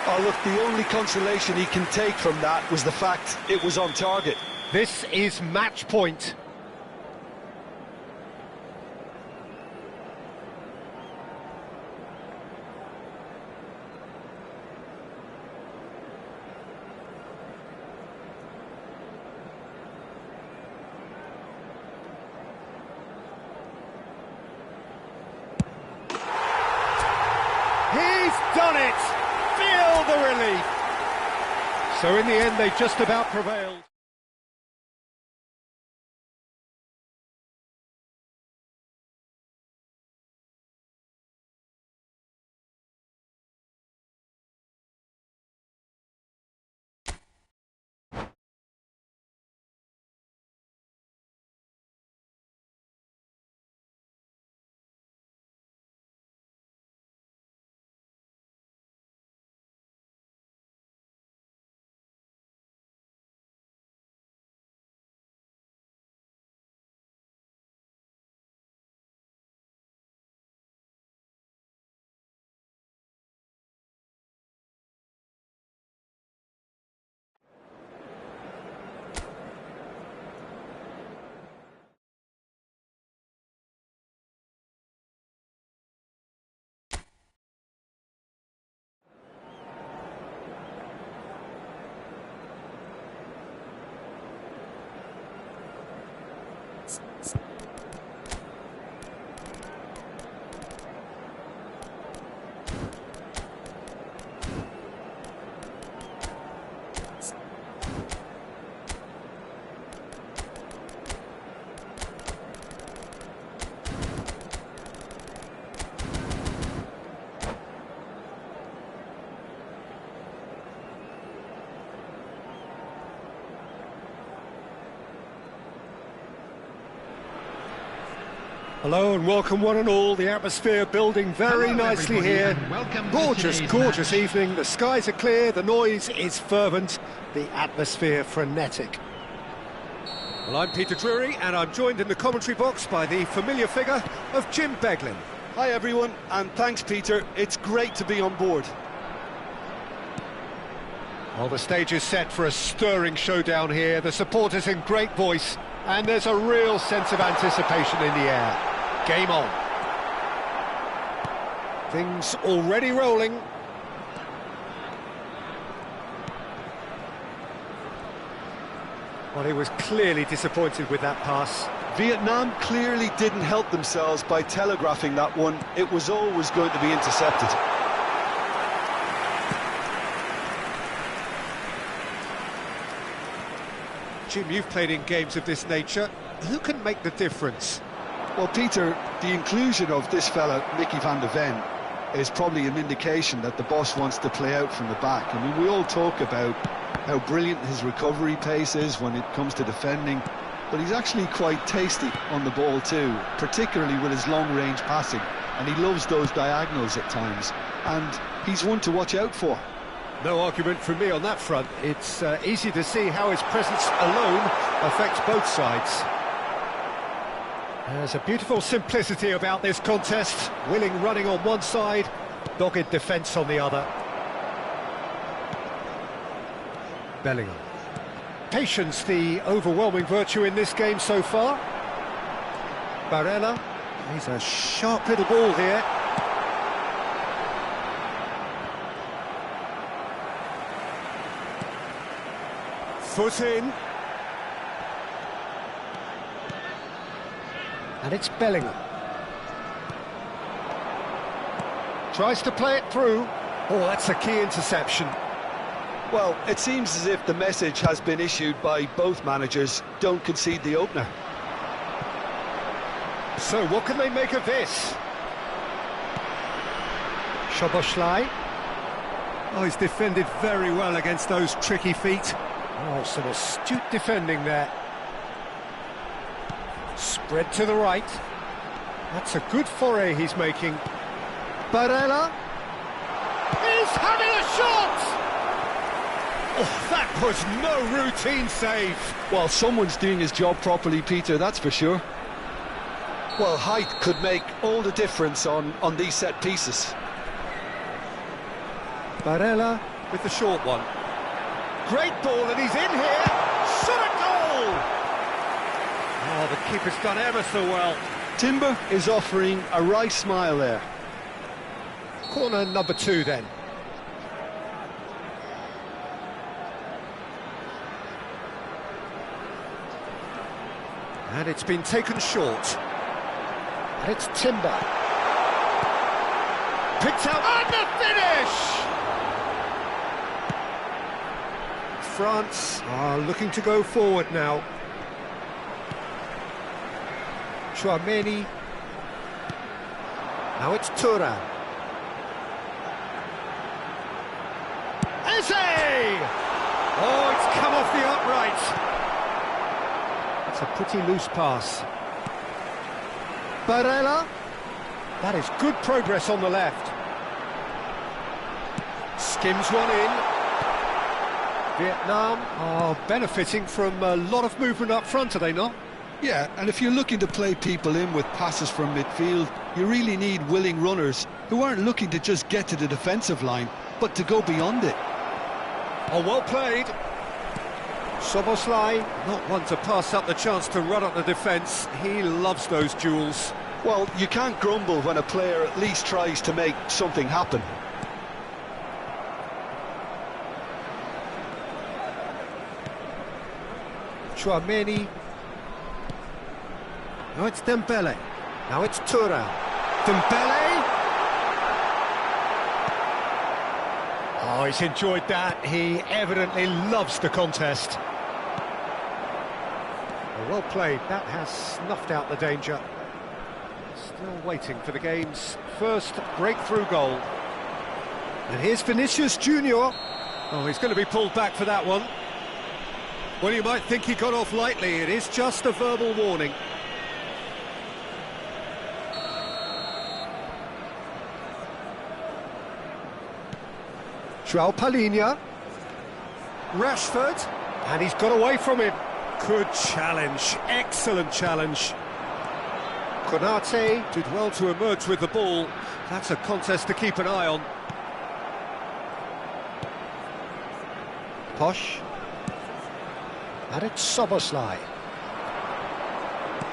Oh, look, the only consolation he can take from that was the fact it was on target. This is match point. He's done it! Feel the relief! So in the end, they just about prevailed. Hello and welcome one and all. The atmosphere building very Hello, nicely everybody, here. and welcome to Gorgeous, today's gorgeous match. evening. The skies are clear, the noise is fervent, the atmosphere frenetic. Well, I'm Peter Drury and I'm joined in the commentary box by the familiar figure of Jim Beglin. Hi, everyone, and thanks, Peter. It's great to be on board. Well, the stage is set for a stirring showdown here. The supporters in great voice, and there's a real sense of anticipation in the air. Game on. Things already rolling. Well, he was clearly disappointed with that pass. Vietnam clearly didn't help themselves by telegraphing that one. It was always going to be intercepted. Jim, you've played in games of this nature. Who can make the difference? Well, Peter, the inclusion of this fella, Mickey van de Ven, is probably an indication that the boss wants to play out from the back. I mean, we all talk about how brilliant his recovery pace is when it comes to defending, but he's actually quite tasty on the ball too, particularly with his long-range passing, and he loves those diagonals at times, and he's one to watch out for. No argument from me on that front. It's easy to see how his presence alone affects both sides. There's a beautiful simplicity about this contest. Willing running on one side, dogged defence on the other. Bellingham. Patience, the overwhelming virtue in this game so far. Barella. He's a sharp little ball here. Foot in. And it's Bellingham. Tries to play it through. Oh, that's a key interception. Well, it seems as if the message has been issued by both managers: don't concede the opener. So what can they make of this? Szoboszlai. Oh, he's defended very well against those tricky feet. Oh, some astute defending there. Spread to the right. That's a good foray he's making. Barella. He's having a shot! Oh, that was no routine save. Well, someone's doing his job properly, Peter, that's for sure. Well, height could make all the difference on these set pieces. Barella with the short one. Great ball, and he's in here. Shot a goal! Oh, the keeper's done ever so well. Timber is offering a wry smile there. Corner number 2 then. And it's been taken short. And it's Timber. Picked out, and the finish! France are looking to go forward now. Chouameni. Now it's Thuram. Eze! Oh, it's come off the upright. It's a pretty loose pass. Barella. That is good progress on the left. Skims one in. Vietnam are benefiting from a lot of movement up front, are they not? Yeah, and if you're looking to play people in with passes from midfield, you really need willing runners who aren't looking to just get to the defensive line, but to go beyond it. Oh, well played. Szoboszlai, not one to pass up the chance to run up the defence. He loves those duels. Well, you can't grumble when a player at least tries to make something happen. Chouameni. Now it's Dembele. Now it's Thuram. Dembele. Oh, he's enjoyed that. He evidently loves the contest. Oh, well played. That has snuffed out the danger. Still waiting for the game's first breakthrough goal. And here's Vinicius Junior. Oh, he's going to be pulled back for that one. Well, you might think he got off lightly. It is just a verbal warning. João Palhinha. Rashford. And he's got away from him. Good challenge. Excellent challenge. Konate did well to emerge with the ball. That's a contest to keep an eye on. Posh. And it's Szoboszlai.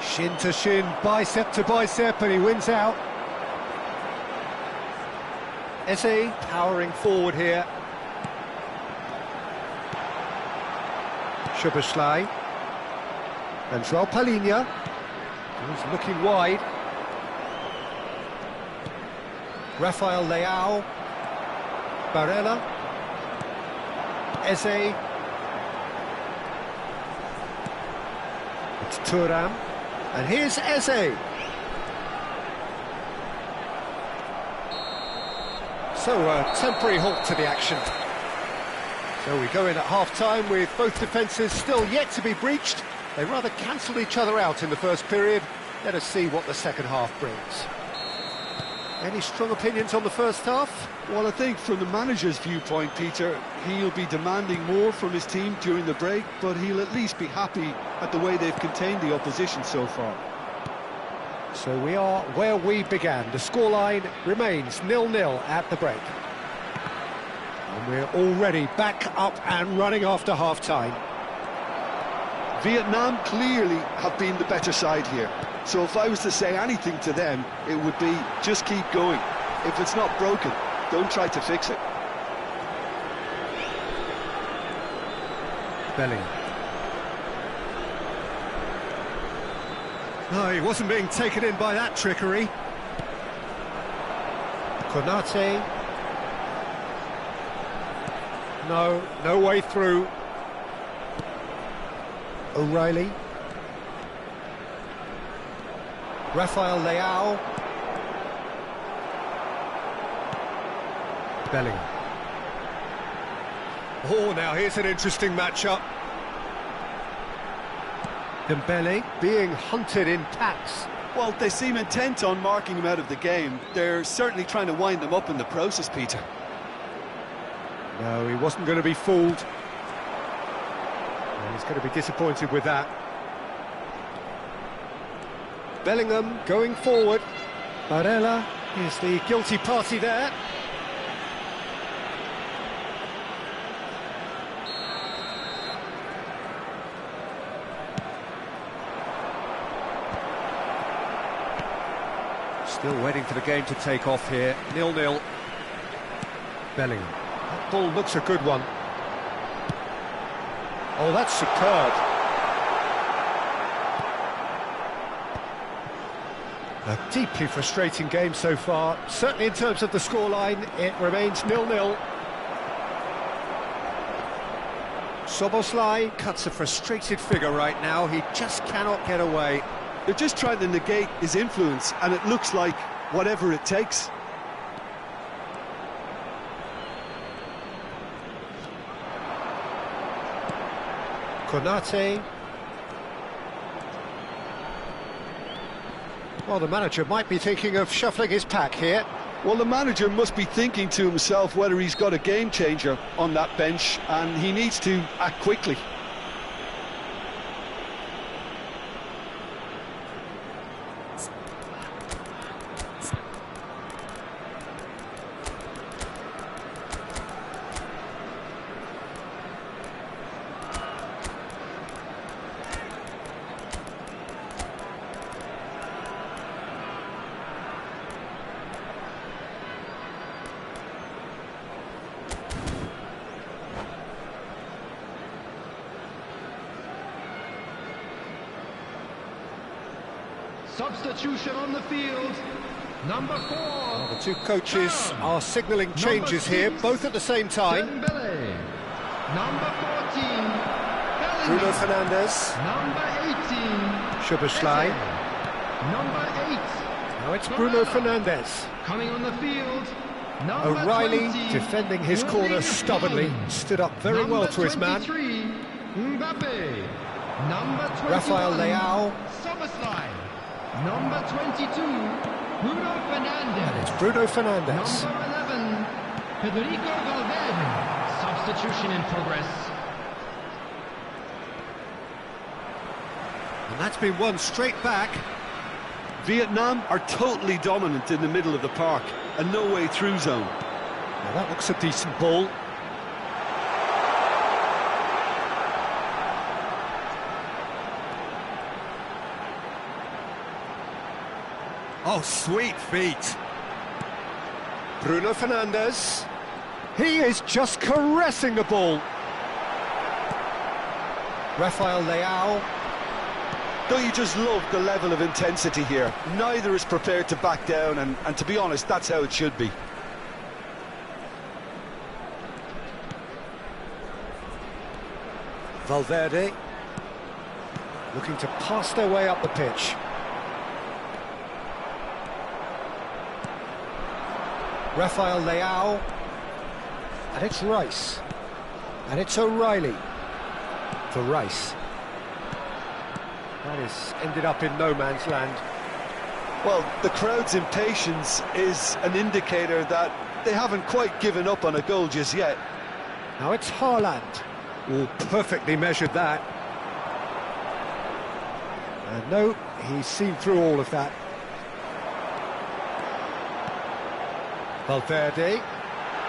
Shin to shin, bicep to bicep, and he wins out. Eze powering forward here. Szoboszlai. And João Palhinha. He's looking wide. Rafael Leao. Barella. Eze. It's Thuram. And here's Eze. So a temporary halt to the action. So we go in at half-time with both defences still yet to be breached. They rather cancelled each other out in the first period. Let us see what the second half brings. Any strong opinions on the first half? Well, I think from the manager's viewpoint, Peter, he'll be demanding more from his team during the break, but he'll at least be happy at the way they've contained the opposition so far. So we are where we began. The scoreline remains 0-0 at the break. And we're already back up and running after half-time. Vietnam clearly have been the better side here. So if I was to say anything to them, it would be just keep going. If it's not broken, don't try to fix it. Bellingham. No, he wasn't being taken in by that trickery. Konate. No way through. O'Reilly. Rafael Leao. Bellingham. Oh, now here's an interesting matchup. Dembele being hunted in packs. Well, they seem intent on marking him out of the game. They're certainly trying to wind them up in the process, Peter. No, he wasn't going to be fooled. And he's going to be disappointed with that. Bellingham going forward. Barella is the guilty party there. Still waiting for the game to take off here. 0-0. Bellingham. That ball looks a good one. Oh, that's superb. A deeply frustrating game so far. Certainly in terms of the scoreline, it remains 0-0. Szoboszlai cuts a frustrated figure right now. He just cannot get away. They're just trying to negate his influence, and it looks like whatever it takes. Konate. Well, the manager might be thinking of shuffling his pack here. Well, the manager must be thinking to himself whether he's got a game changer on that bench, and he needs to act quickly. Substitution on the field, number 4. Well, the two coaches are signalling changes here, both at the same time. Dembele. Number 14, Bellingham. Bruno Fernandes. Number 18, Szoboszlai. number 8. Now it's Bruno Fernandes. Coming on the field, number O'Reilly 20, defending his holding corner the stubbornly. line. Stood up very Number well to his man. 23, Mbappe. Number 21, Rafael Leao. Szoboszlai. Number 22, Bruno Fernandes. It's Bruno Fernandes. Number 11, Federico Valverde. Substitution in progress. And that's been won straight back. Vietnam are totally dominant in the middle of the park, and no way through zone. Now that looks a decent ball. Oh, sweet feet. Bruno Fernandes. He is just caressing the ball. Rafael Leao. Don't you just love the level of intensity here? Neither is prepared to back down, and to be honest, that's how it should be. Valverde looking to pass their way up the pitch. Rafael Leao, and it's Rice, and it's O'Reilly for Rice. That has ended up in no man's land. Well, the crowd's impatience is an indicator that they haven't quite given up on a goal just yet. Now it's Haaland. Oh, perfectly measured that. And no, he's seen through all of that. Valverde,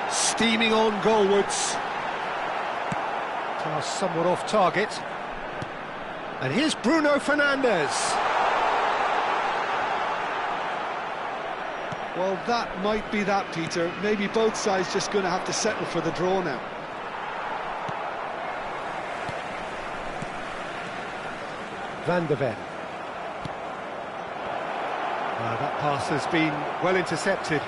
steaming on goalwards. Pass somewhat off target. And here's Bruno Fernandes. Well, that might be that, Peter. Maybe both sides just going to have to settle for the draw now. Van de Ven. That pass has been well intercepted.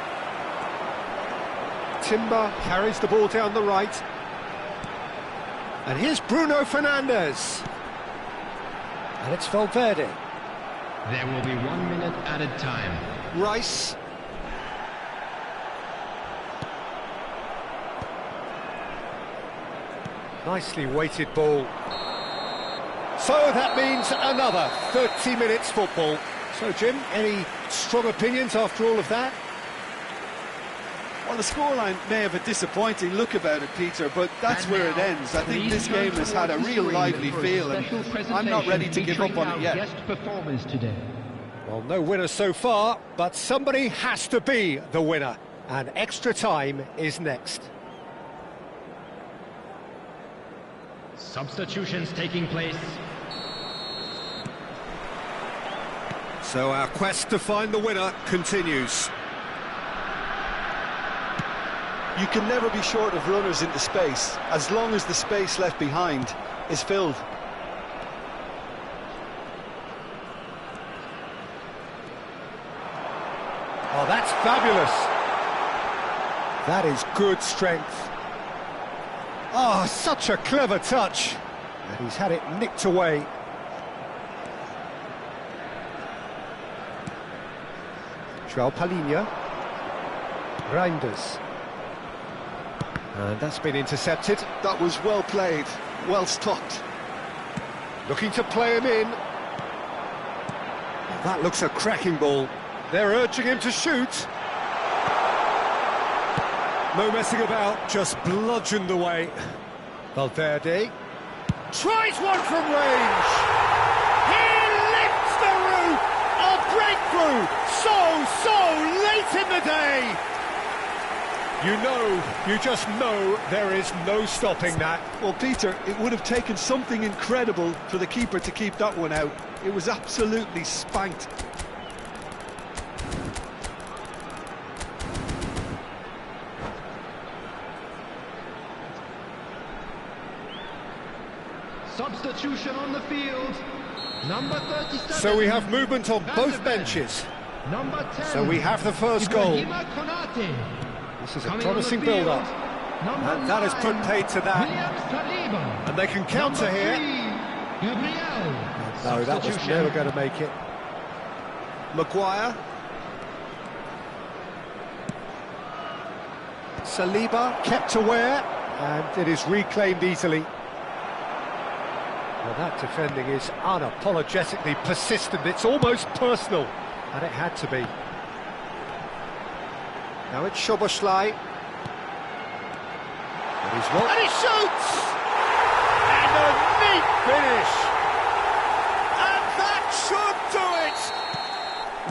Timber carries the ball down the right. And here's Bruno Fernandes. And it's Valverde. There will be 1 minute added time. Rice. Nicely weighted ball. So that means another 30 minutes football. So, Jim, any strong opinions after all of that? Well, the scoreline may have a disappointing look about it, Peter, but that's where it ends. I think this game has had a real lively feel, and I'm not ready to give up on it yet. Guest performers today. Well, no winner so far, but somebody has to be the winner. And extra time is next. Substitutions taking place. So our quest to find the winner continues. You can never be short of runners into space, as long as the space left behind is filled. Oh, that's fabulous. That is good strength. Oh, such a clever touch. And he's had it nicked away. João Palhinha. Reinders. And that's been intercepted. That was well played, well stopped. Looking to play him in. That looks a cracking ball. They're urging him to shoot. No messing about, just bludgeoned away. Valverde tries one from range. He lifts the roof. A breakthrough. So late in the day. You just know there is no stopping that. Well, Peter, it would have taken something incredible for the keeper to keep that one out. It was absolutely spanked. Substitution on the field. Number 37. So we have movement on both benches. Number 10. So we have the first goal. Ibrahima Konate. This is a Coming promising on the field, build-up. And that has put paid to that. Williams Saliba. And they can counter Number here. 3, Gabriel. No, that was Substitution. never going to make it. Maguire. Saliba kept aware, and it is reclaimed easily. Well, that defending is unapologetically persistent. It's almost personal, and it had to be. Now it's Szoboszlai. And he shoots! And a neat finish! And that should do it!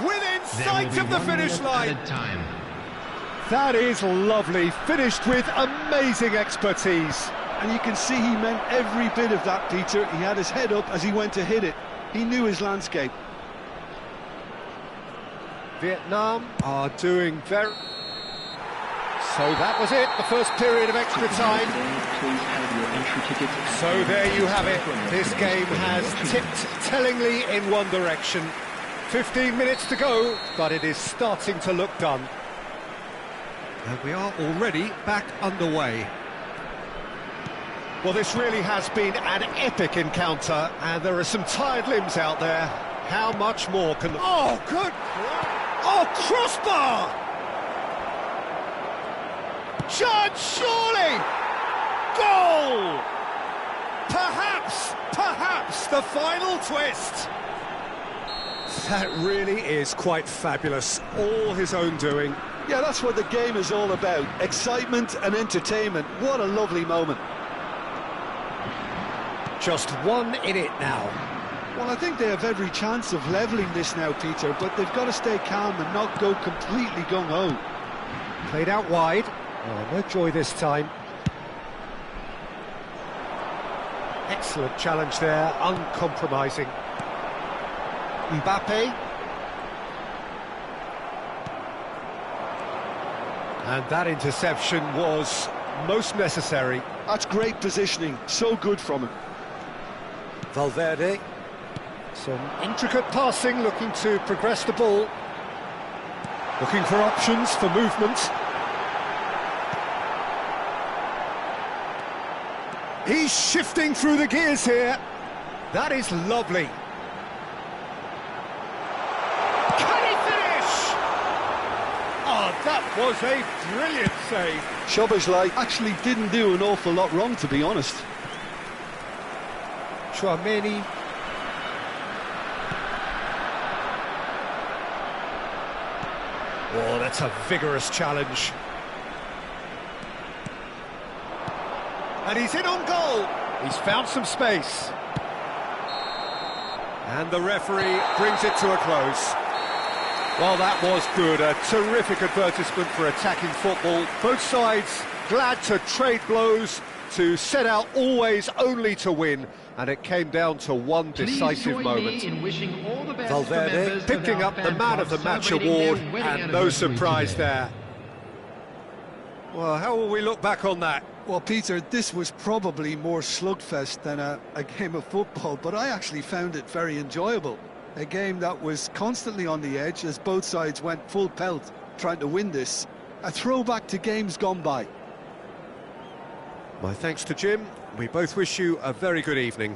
Within sight of the finish line. Time. That is lovely, finished with amazing expertise. And you can see he meant every bit of that, Peter. He had his head up as he went to hit it. He knew his landscape. Vietnam are doing very... So that was it, the first period of extra time. Please have your entry tickets. So there you have it. This game has tipped tellingly in one direction. 15 minutes to go, but it is starting to look done. And we are already back underway. Well, this really has been an epic encounter, and there are some tired limbs out there. How much more can... Oh, good! Oh, crossbar! Chance, surely! Goal! Perhaps the final twist! That really is quite fabulous, all his own doing. Yeah, that's what the game is all about. Excitement and entertainment. What a lovely moment. Just one in it now. Well, I think they have every chance of levelling this now, Peter, but they've got to stay calm and not go completely gung-ho. Played out wide. Oh, no joy this time. Excellent challenge there, uncompromising. Mbappe. And that interception was most necessary. That's great positioning, so good from him. Valverde. Some intricate passing, looking to progress the ball. Looking for options for movement. He's shifting through the gears here. That is lovely. Can he finish? Oh, that was a brilliant save. Szoboszlai actually didn't do an awful lot wrong, to be honest. Tchouaméni. Oh, that's a vigorous challenge. And he's in on goal. He's found some space. And the referee brings it to a close. Well, that was good. A terrific advertisement for attacking football. Both sides glad to trade blows, to set out always only to win. And it came down to one decisive moment. Valverde picking up the Man of the Match award, and no surprise there. Well, how will we look back on that? Well, Peter, this was probably more slugfest than a game of football, but I actually found it very enjoyable. A game that was constantly on the edge as both sides went full pelt trying to win this. A throwback to games gone by. My thanks to Jim. We both wish you a very good evening.